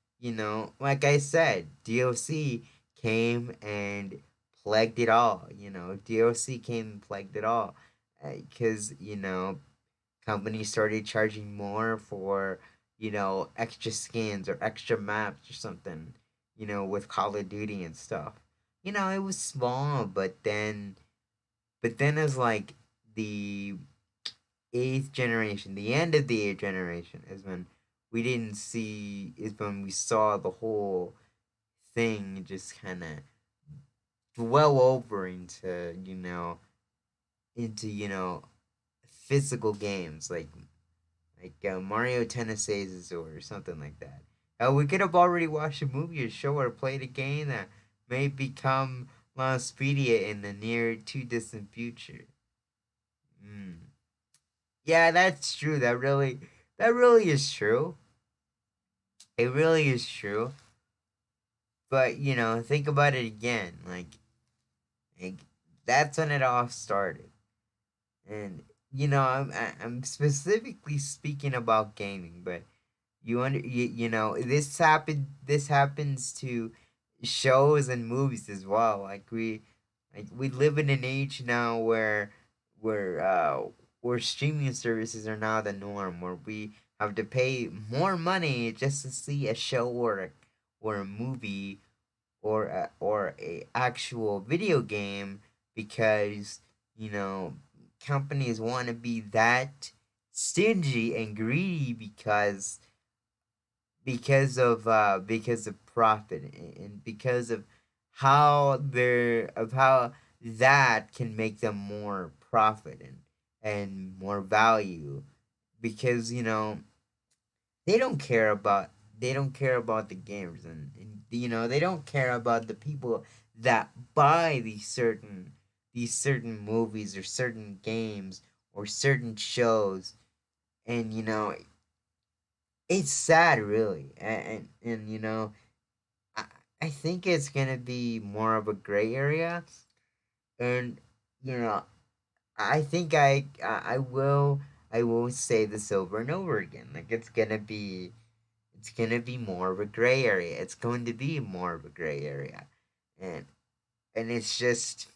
like I said, DLC came and plagued it all. DLC came and plagued it all, because companies started charging more for extra skins or extra maps or something. With Call of Duty and stuff. It was small, but then as like the eighth generation, the end of the eighth generation is when we saw the whole thing just kind of dwell over into physical games like Mario Tennis or something like that. We could have already watched a movie or show or played a game that may become Lostpedia in the near to distant future. Mm. Yeah, that's true. That really is true. It really is true. But think about it again. Like that's when it all started. And I'm specifically speaking about gaming, but this happens to shows and movies as well. We live in an age now where uh where streaming services are now the norm, where we have to pay more money just to see a show or a movie or a actual video game, because you know companies want to be that stingy and greedy because of profit, and because of how that can make them more profit and more value, because they don't care about the gamers, and they don't care about the people that buy these certain movies or certain games or certain shows. And it's sad, really. I, I think it's gonna be more of a gray area. And you know I think I will say this over and over again. Like it's gonna be more of a gray area. It's going to be more of a gray area. and and it's just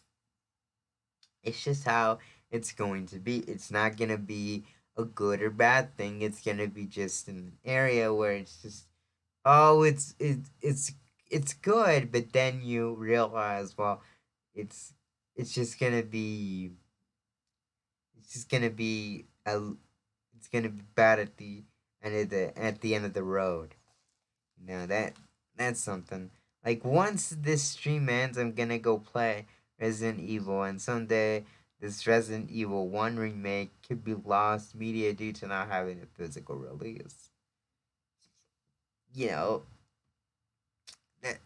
how it's going to be. It's not gonna be a good or bad thing. It's gonna be just an area where it's just, oh, it's good, but then you realize, well, it's it's just gonna be it's just gonna be a it's gonna be bad at the end of the road. That's something. Like, once this stream ends, I'm gonna go play Resident Evil, and someday this Resident Evil 1 remake could be lost media due to not having a physical release. You know, that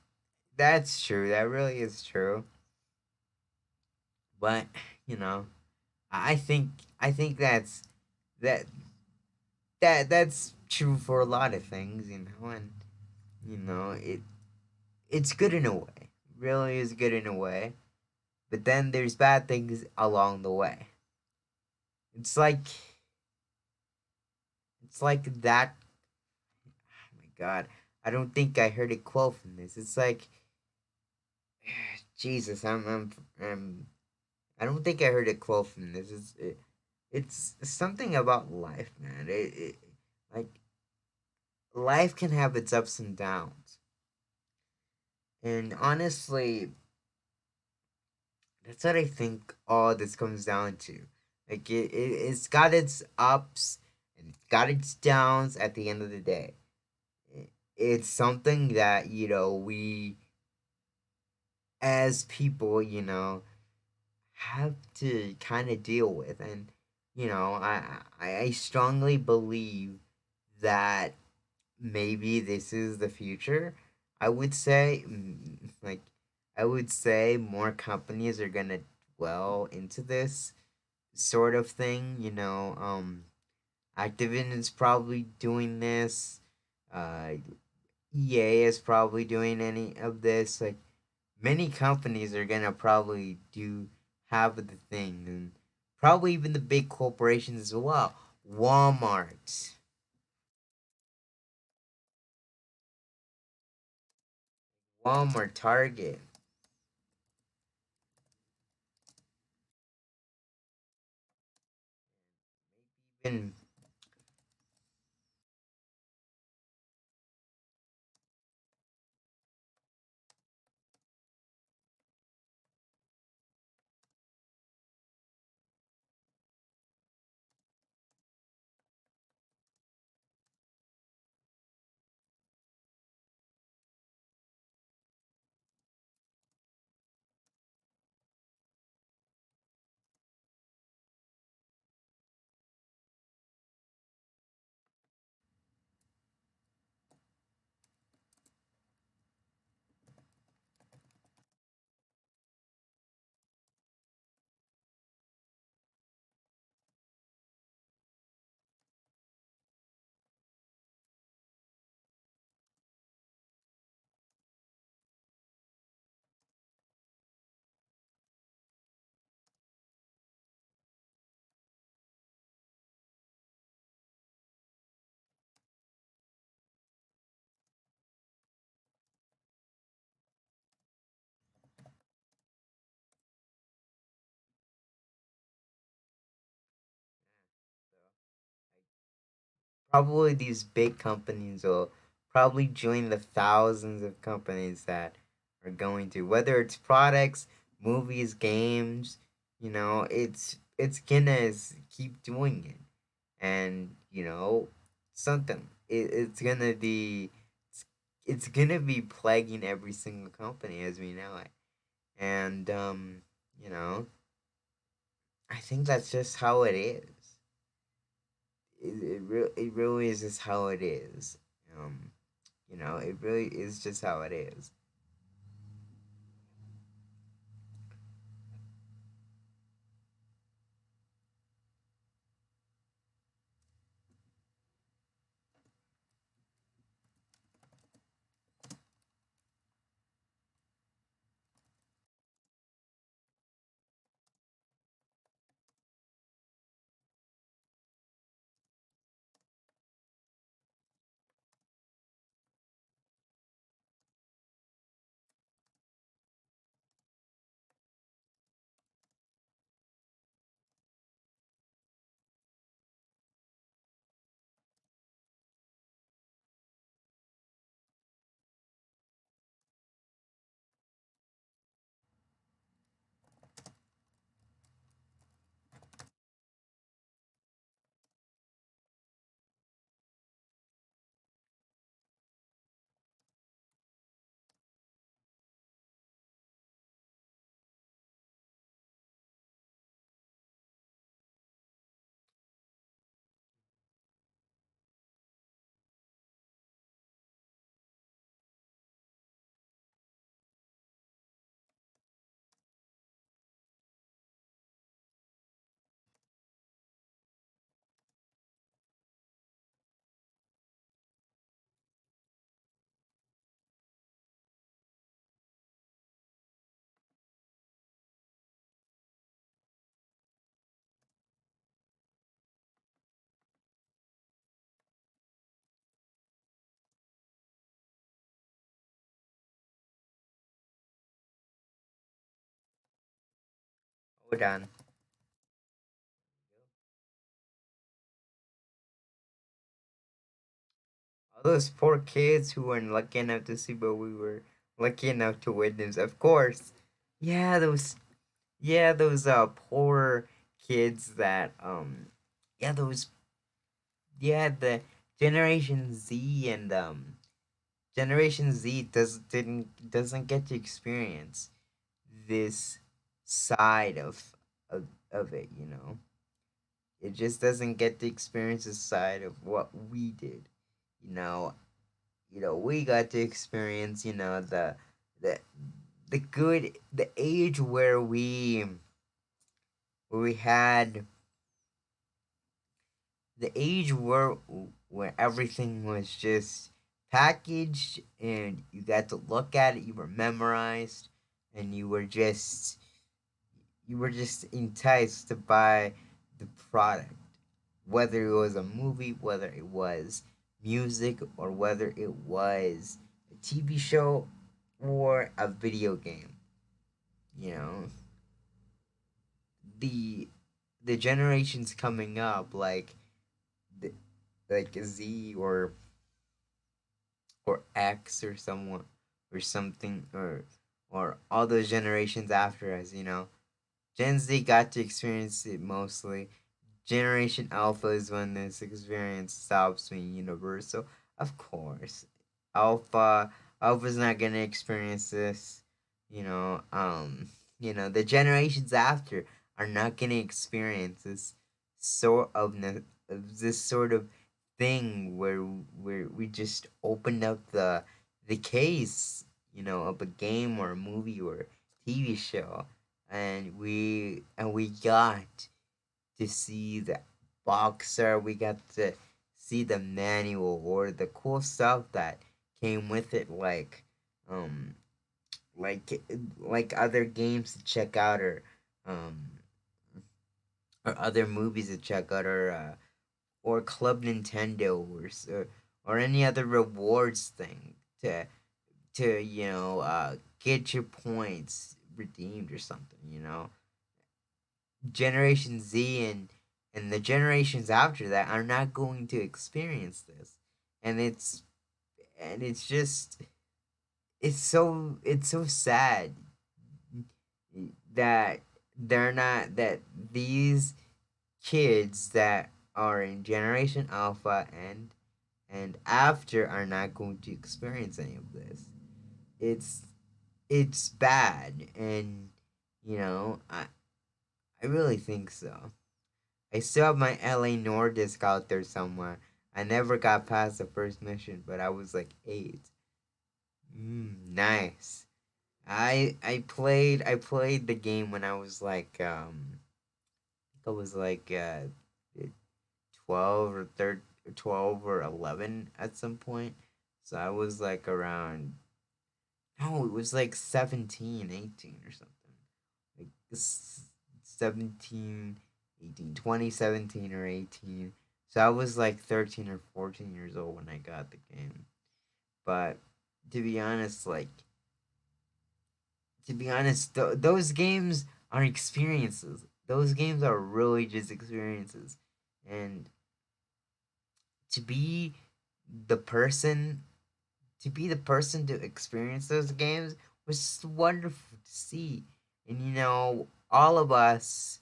that's true. That really is true. But, you know, I think I think that that's true for a lot of things, and it's good in a way. Really is good in a way. But then there's bad things along the way. It's like it's like that. Oh my god, I don't think I heard a quote from this. It's like, Jesus, I don't think I heard a quote from this. It's something about life, man. Like life can have its ups and downs, and honestly, that's what I think all this comes down to. Like it's got its ups and it's got its downs at the end of the day. It's something that, we as people, have to kind of deal with. And, I strongly believe that maybe this is the future. I would say, I would say more companies are gonna dwell into this sort of thing. Activision is probably doing this. EA is probably doing any of this. Like, many companies are gonna probably do have the thing, and probably even the big corporations as well. Walmart, Target, even probably these big companies will probably join the thousands of companies that are going to, whether it's products, movies, games, it's gonna keep doing it. And something it's gonna be it's, it's gonna be plaguing every single company as we know it. And you know I think that's just how it is. It really is just how it is. um it really is just how it is. Hold on. All those poor kids who weren't lucky enough to see what we were lucky enough to witness, of course. Yeah, those poor kids that yeah those yeah the Generation Z, and Generation Z doesn't get to experience this side of it. It just doesn't get to experience the side of what we did. you know we got to experience, the the age where we had the age where everything was just packaged, and you got to look at it, you were memorized, and you were just enticed to buy the product, whether it was a movie, whether it was music, or whether it was a TV show or a video game. You know, the the generations coming up, the, like Z or X or someone or something, or all those generations after us. Gen Z got to experience it mostly. Generation Alpha is when this experience stops being universal. Of course, Alpha Alpha's not gonna experience this. You know, the generations after are not gonna experience this sort of thing where we just opened up the case, of a game or a movie or a TV show, and we got to see the boxer. We got to see the manual or the cool stuff that came with it, um, like like other games to check out, um, or other movies to check out, or Club Nintendo, or any other rewards thing to get your points redeemed or something. Generation Z and the generations after that are not going to experience this. And it's just it's so sad that they're not that these kids that are in generation alpha and after are not going to experience any of this. It's it's bad, and I really think so. I still have my LA Nordisk out there somewhere. I never got past the first mission, but I was like 8. Nice. I played the game when I was like I think I was like 12 or 13, 12 or 11 at some point. So I was like around, no, it was like 17, 18 or something. Like 17, 18, 2017 or 18. So I was like 13 or 14 years old when I got the game. But to be honest, those games are experiences. Those games are really just experiences. And to be the person to experience those games was just wonderful to see. And all of us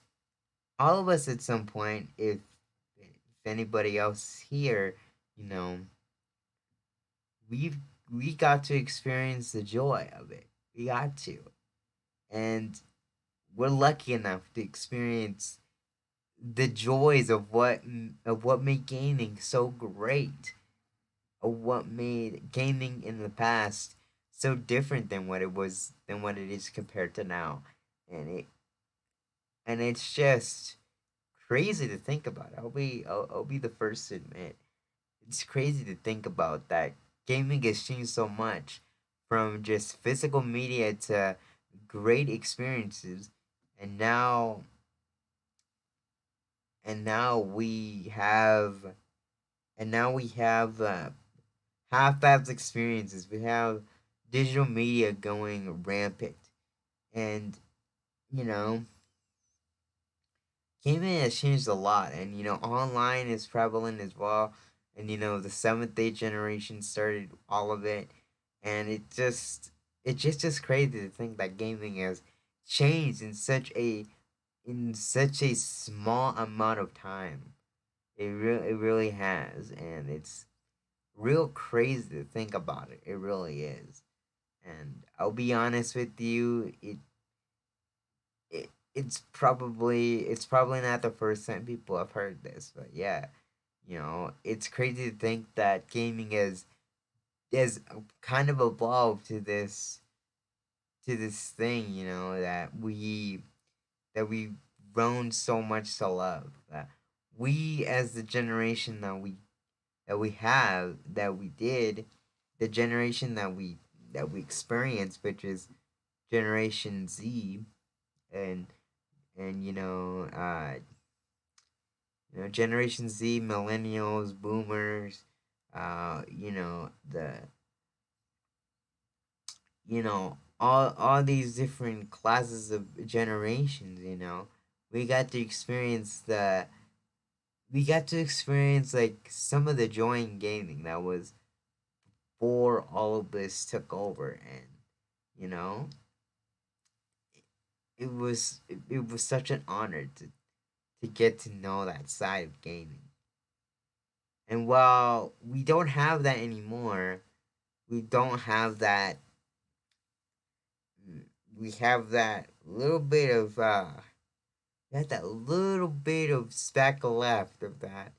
at some point, if anybody else here, you know, we've we got to experience the joy of it. We got to. And we're lucky enough to experience the joys of what made gaming so great, of what made gaming in the past so different than what it is compared to now. And it's just crazy to think about. I'll be the first to admit, it's crazy to think about that gaming has changed so much from just physical media to great experiences. And now and now we have and now we have half-assed experiences. We have digital media going rampant, and you know, gaming has changed a lot. And online is prevalent as well. And the seventh day generation started all of it, and it's just crazy to think that gaming has changed in such a small amount of time. It really has, and it's real crazy to think about it. It really is. And I'll be honest with you, it's probably not the first time people have heard this, but yeah, it's crazy to think that gaming has kind of evolved to this thing, that we grown so much to love. That we, as the generation that we did, the generation that we experienced, which is Generation Z, and and Generation Z, millennials, boomers, the all these different classes of generations. We got to experience like some of the joy in gaming that was before all of this took over. And you know it was such an honor to get to know that side of gaming. And while we don't have that anymore, we don't have that. We have that little bit of speckle left of that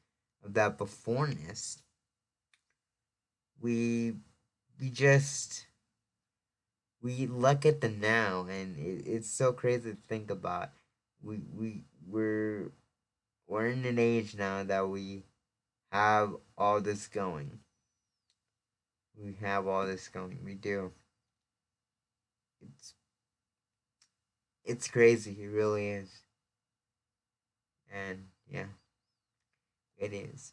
beforeness. We we just we look at the now, and it's so crazy to think about. We we we're we're in an age now that we have all this going. We have all this going. We do. It's it's crazy. It really is. And yeah, it is.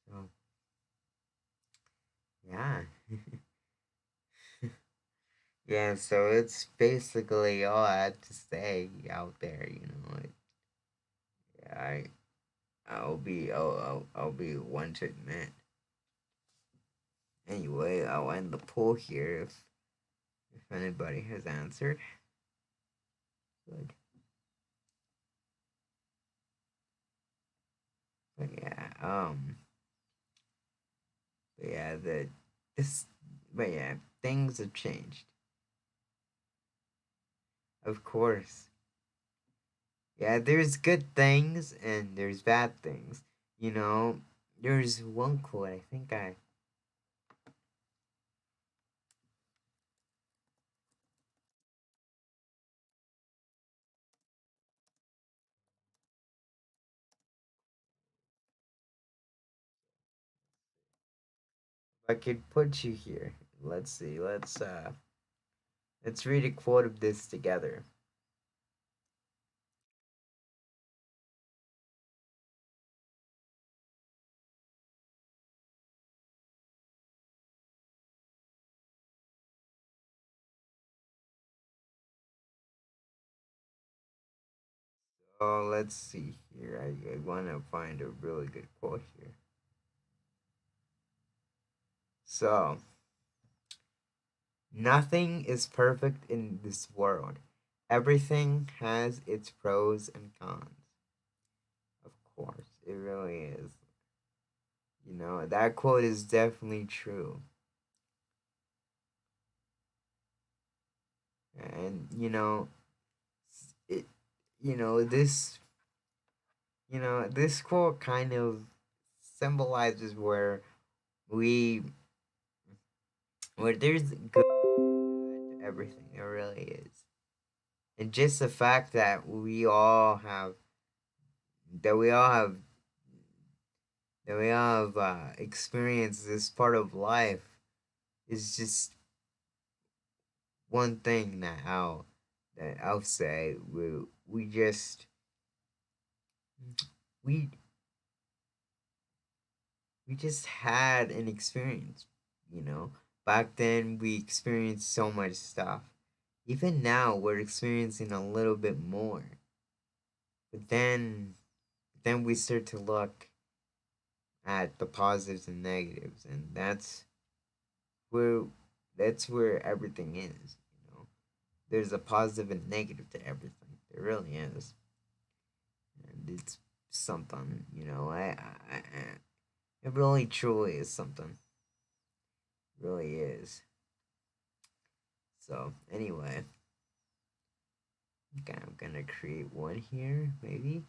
So yeah, Yeah, so it's basically all I have to say out there, you know. Yeah, I'll be one to admit. Anyway, I'll end the poll here if anybody has answered. Good. But yeah, but yeah, this but yeah, things have changed. Of course. Yeah, there's good things and there's bad things. You know, there's one quote I think I could put you here. Let's see. Let's read a quote of this together. Oh, let's see here. I want to find a really good quote here. So, nothing is perfect in this world. Everything has its pros and cons. Of course, it really is. You know, that quote is definitely true. And, it, you know, this quote kind of symbolizes we, where there's good to everything. It really is. And just the fact that we all have that we all have experienced this part of life is just one thing that I'll say we just we we just had an experience, you know. Back then we experienced so much stuff. Even now we're experiencing a little bit more. But then we start to look at the positives and negatives, and where that's where everything is, you know. There's a positive and negative to everything. There really is. And it's something, you know. It really truly is something. It really is. So anyway, okay, I'm gonna create one here, maybe.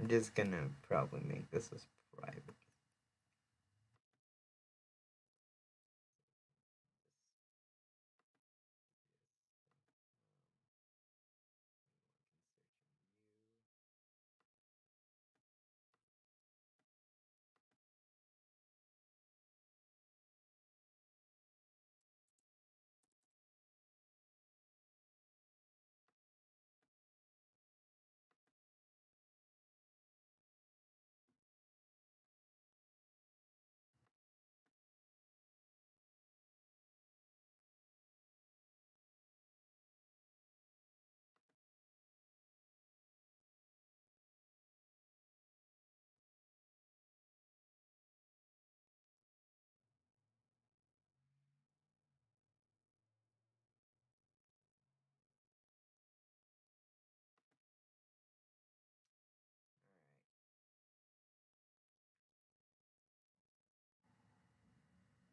I'm just gonna probably make this as private.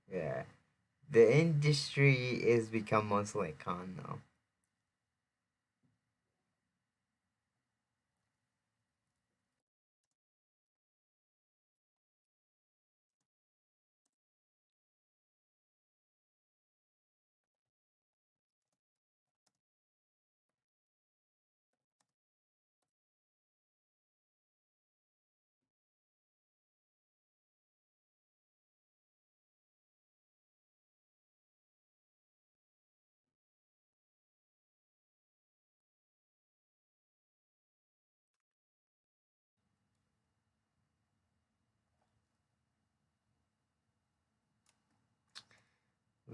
Yeah, the industry is become mostly a con though.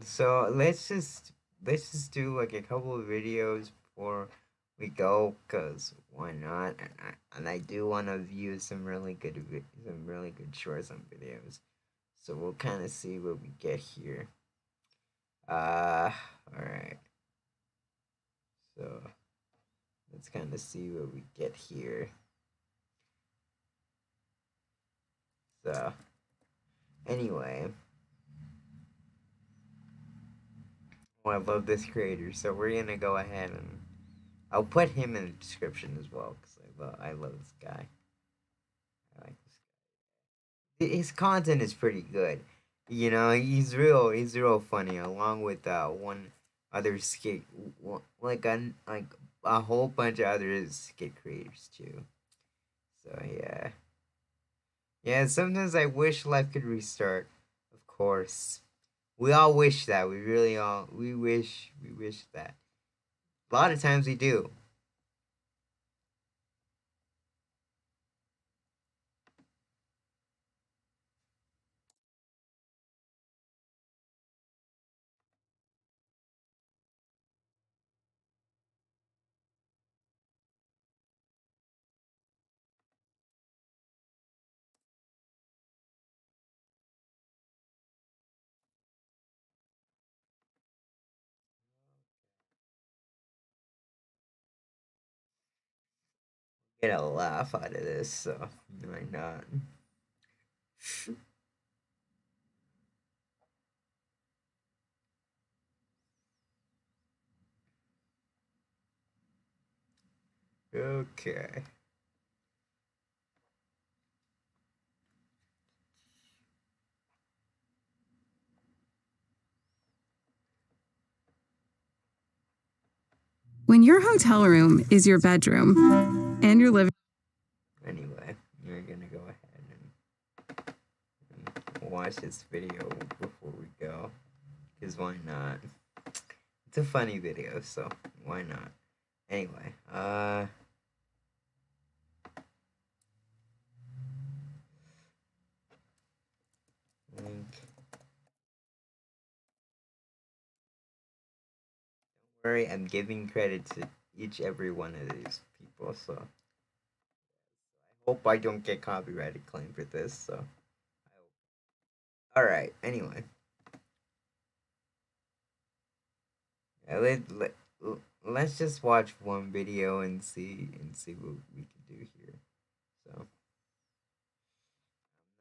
So let's just do like a couple of videos before we go, cause why not? And I do want to view some really good shorts on videos. So we'll kind of see what we get here. All right. So let's kind of see what we get here. So anyway, oh, I love this creator. So we're gonna go ahead and I'll put him in the description as well because I love this guy. I like this guy. His content is pretty good. You know, he's real funny. Along with one other skit, like a whole bunch of other skit creators too. So yeah, yeah. Sometimes I wish life could restart. Of course, we all wish that. We wish that. A lot of times we do. Get a laugh out of this, so why not? Okay. When your hotel room is your bedroom and your living Anyway, we're gonna go ahead and watch this video before we go. Because why not? It's a funny video, so why not? Anyway, link. Don't worry, I'm giving credit to every one of these people, so I hope I don't get copyrighted claim for this, so. Alright, anyway. Yeah, let's just watch one video and see what we can do here. So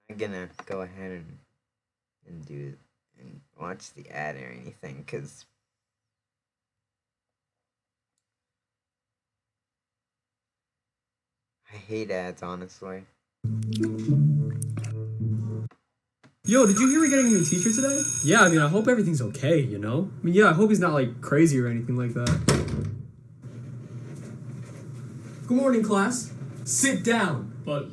I'm not gonna go ahead and do and watch the ad or anything because I hate ads, honestly. Yo, did you hear we're getting a new teacher today? Yeah, I mean, I hope everything's okay, you know? I mean, yeah, I hope he's not, like, crazy or anything like that. Good morning, class. Sit down. But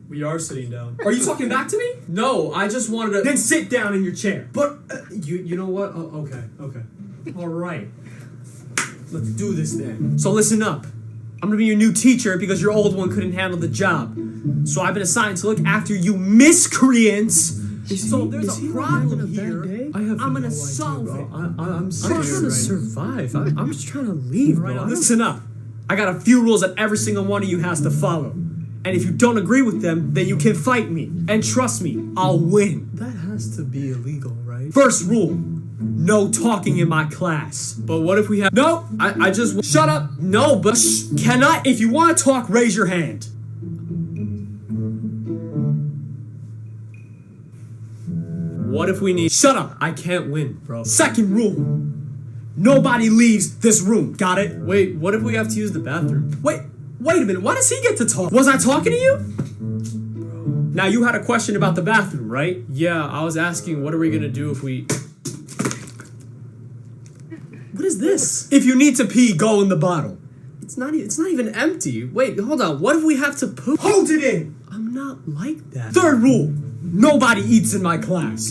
we are sitting down. Are you talking back to me? No, I just wanted to... Then sit down in your chair. But, you know what? Oh, okay. All right. Let's do this then. So listen up. I'm gonna be your new teacher because your old one couldn't handle the job. So I've been assigned to look after you miscreants. So there's a problem here. I'm gonna solve it. I'm trying to survive. I'm just trying to leave. Right, listen up. I got a few rules that every single one of you has to follow. And if you don't agree with them, then you can fight me. And trust me, I'll win. That has to be illegal, right? First rule. No talking in my class. But what if we have... No, I just... Shut up. No, but... Cannot... If you want to talk, raise your hand. What if we need... Shut up. I can't win, bro. Second rule. Nobody leaves this room. Got it? Wait, what if we have to use the bathroom? Wait a minute. Why does he get to talk? Was I talking to you? Now, you had a question about the bathroom, right? Yeah, I was asking, what are we gonna do if we... What is this? If you need to pee, go in the bottle. It's not even empty. Wait, hold on. What if we have to poop? Hold it in! I'm not like that. Third rule. Nobody eats in my class.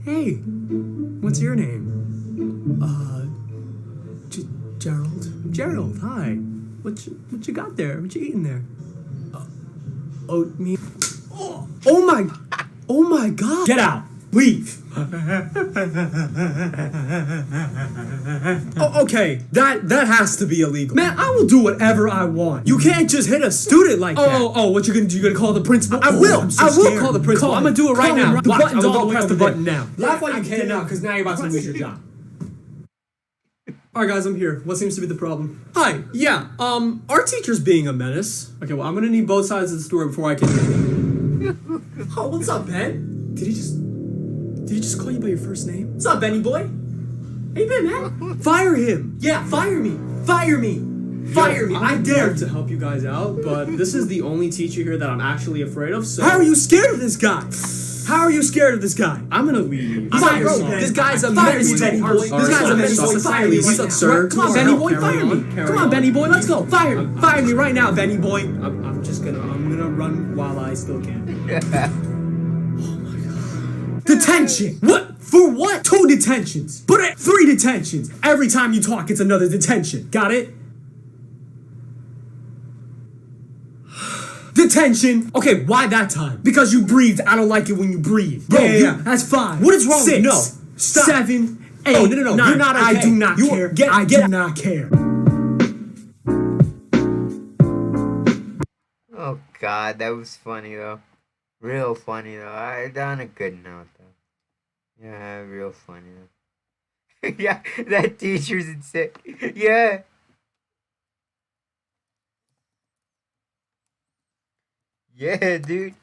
Hey, what's your name? Gerald. Gerald, hi. What you got there? What you eating there? oatmeal. Oh my god. Get out. Leave. Oh, okay, that has to be illegal. Man, I will do whatever I want. You can't just hit a student like that. Oh, what you gonna do? You gonna call the principal? I will. I will call the principal. I'm gonna do it right now. The button's all the way over there. Now. Laugh while you can now, because now you're about to lose your job. Alright guys, I'm here. What seems to be the problem? Hi, yeah, our teacher's being a menace. Okay, well, I'm gonna need both sides of the story before I can... Oh, what's up, Ben? Did he just call you by your first name? What's up, Benny boy? Hey, Ben, man. Fire him. Yeah, fire me. Fire me. Fire me. I dare to help you guys out, but this is the only teacher here that I'm actually afraid of, so... How are you scared of this guy? How are you scared of this guy? I'm gonna leave. This guy's a menace, Benny boy. This guy's a menace. Fire me. Sir, come on, Benny boy, fire me. Come on, Benny boy, let's go. Fire me right now, Benny boy. I'm gonna run while I still can. Oh my god. Detention. What? For what? 2 detentions. But 3 detentions. Every time you talk, it's another detention. Got it? Detention. Okay, why that time? Because you breathed. I don't like it when you breathe. Bro, yeah. That's 5. What is wrong? 6, no, stop. 7, 8. Oh, no. 9. You're not okay. I do not care. I do not care. Oh God, that was funny though. Real funny though. I on a good note though. Yeah, real funny though. Yeah, that teacher's insane. Yeah. Yeah, dude.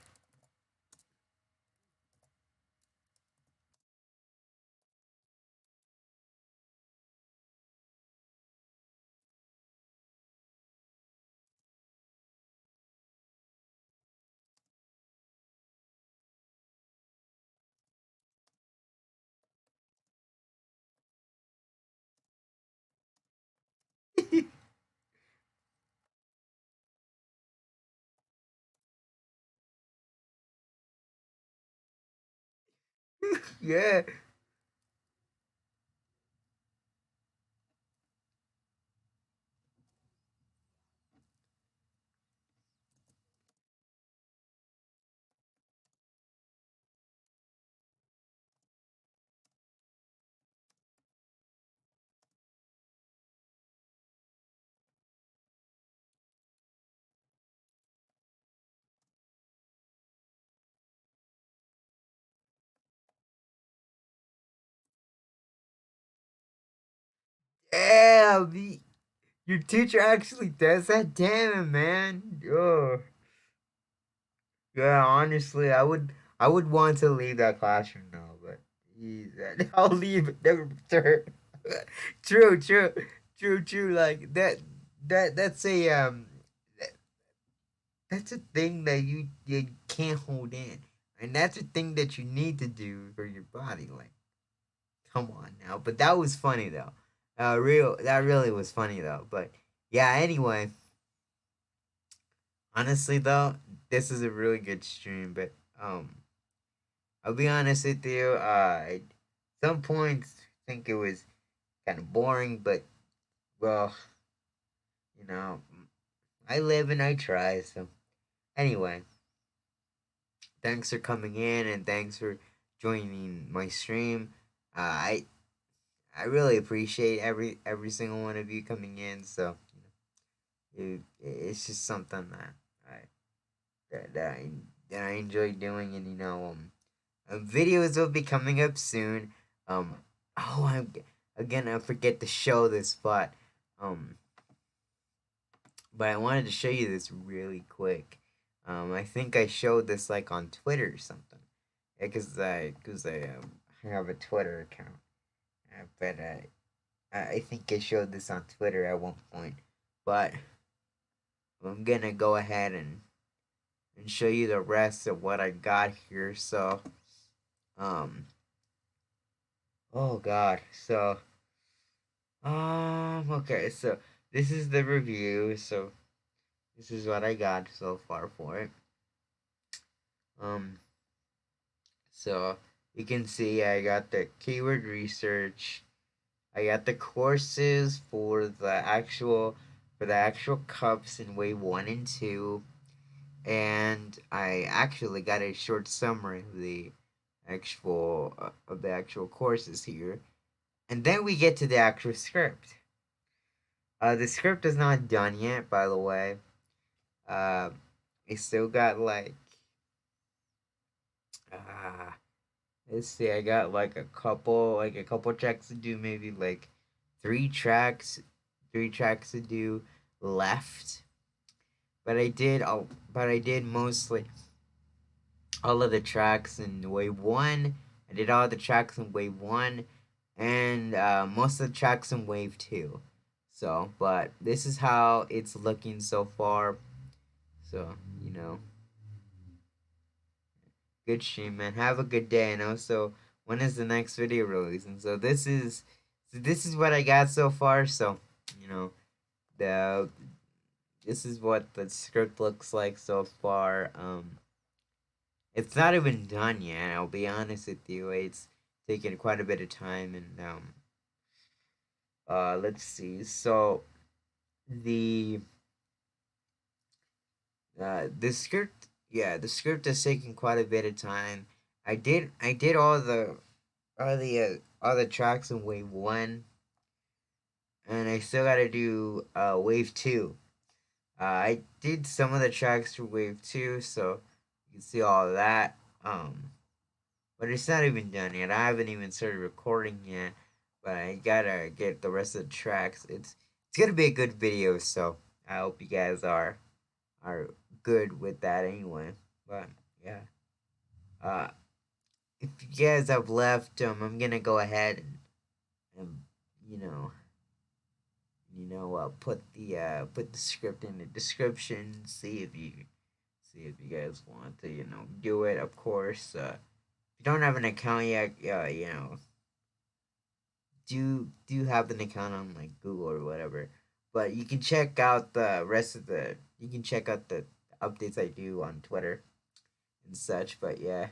Yeah. Yeah, your teacher actually does that? Damn it, man. Oh. Yeah, honestly, I would want to leave that classroom now, but I'll leave it, never return. True, true, true. Like that's a that, that's a thing that you can't hold in, and that's a thing that you need to do for your body. Like, come on now. But that was funny though. That really was funny though. But yeah. Anyway, honestly though, this is a really good stream. But I'll be honest with you. At some points, I think it was kind of boring. But well, you know, I live and I try. So anyway, thanks for coming in and thanks for joining my stream. I really appreciate every single one of you coming in. So it's just something I that I that I enjoy doing, and videos will be coming up soon. Oh, I forget to show this, um, but I wanted to show you this really quick. I think I showed this like on Twitter or something. Yeah, I have a Twitter account. But I think I showed this on Twitter at one point. But I'm gonna go ahead and show you the rest of what I got here. So, oh God. So, okay. So this is the review. So this is what I got so far for it. Um, so you can see I got the keyword research. I got the courses for the actual cups in wave 1 and 2. and I actually got a short summary of the actual courses here, and then we get to the actual script. The script is not done yet, by the way. Uh, I still got uh, let's see, I got like a couple tracks to do, maybe like three tracks, three tracks to do left. But I did mostly all of the tracks in wave one. I did all the tracks in wave one, and most of the tracks in wave two. So, but this is how it's looking so far. So, good stream, man. Have a good day, and also, when is the next video releasing? So this is what I got so far. So, you know, the this is what the script looks like so far. It's not even done yet. I'll be honest with you. It's taken quite a bit of time, and let's see. So the the script, yeah, the script has taken quite a bit of time. I did all the tracks in wave one, and I still gotta do wave two. I did some of the tracks for wave two, so you can see all of that. But it's not even done yet. I haven't even started recording yet, but I gotta get the rest of the tracks. It's gonna be a good video, so I hope you guys are good with that anyway. But yeah, uh, if you guys have left, I'm gonna go ahead and you know put the script in the description. See if you guys want to do it. Of course, if you don't have an account yet, do have an account on like Google or whatever. But you can check out the rest of the. You can check out the updates I do on Twitter and such. But yeah,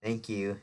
thank you.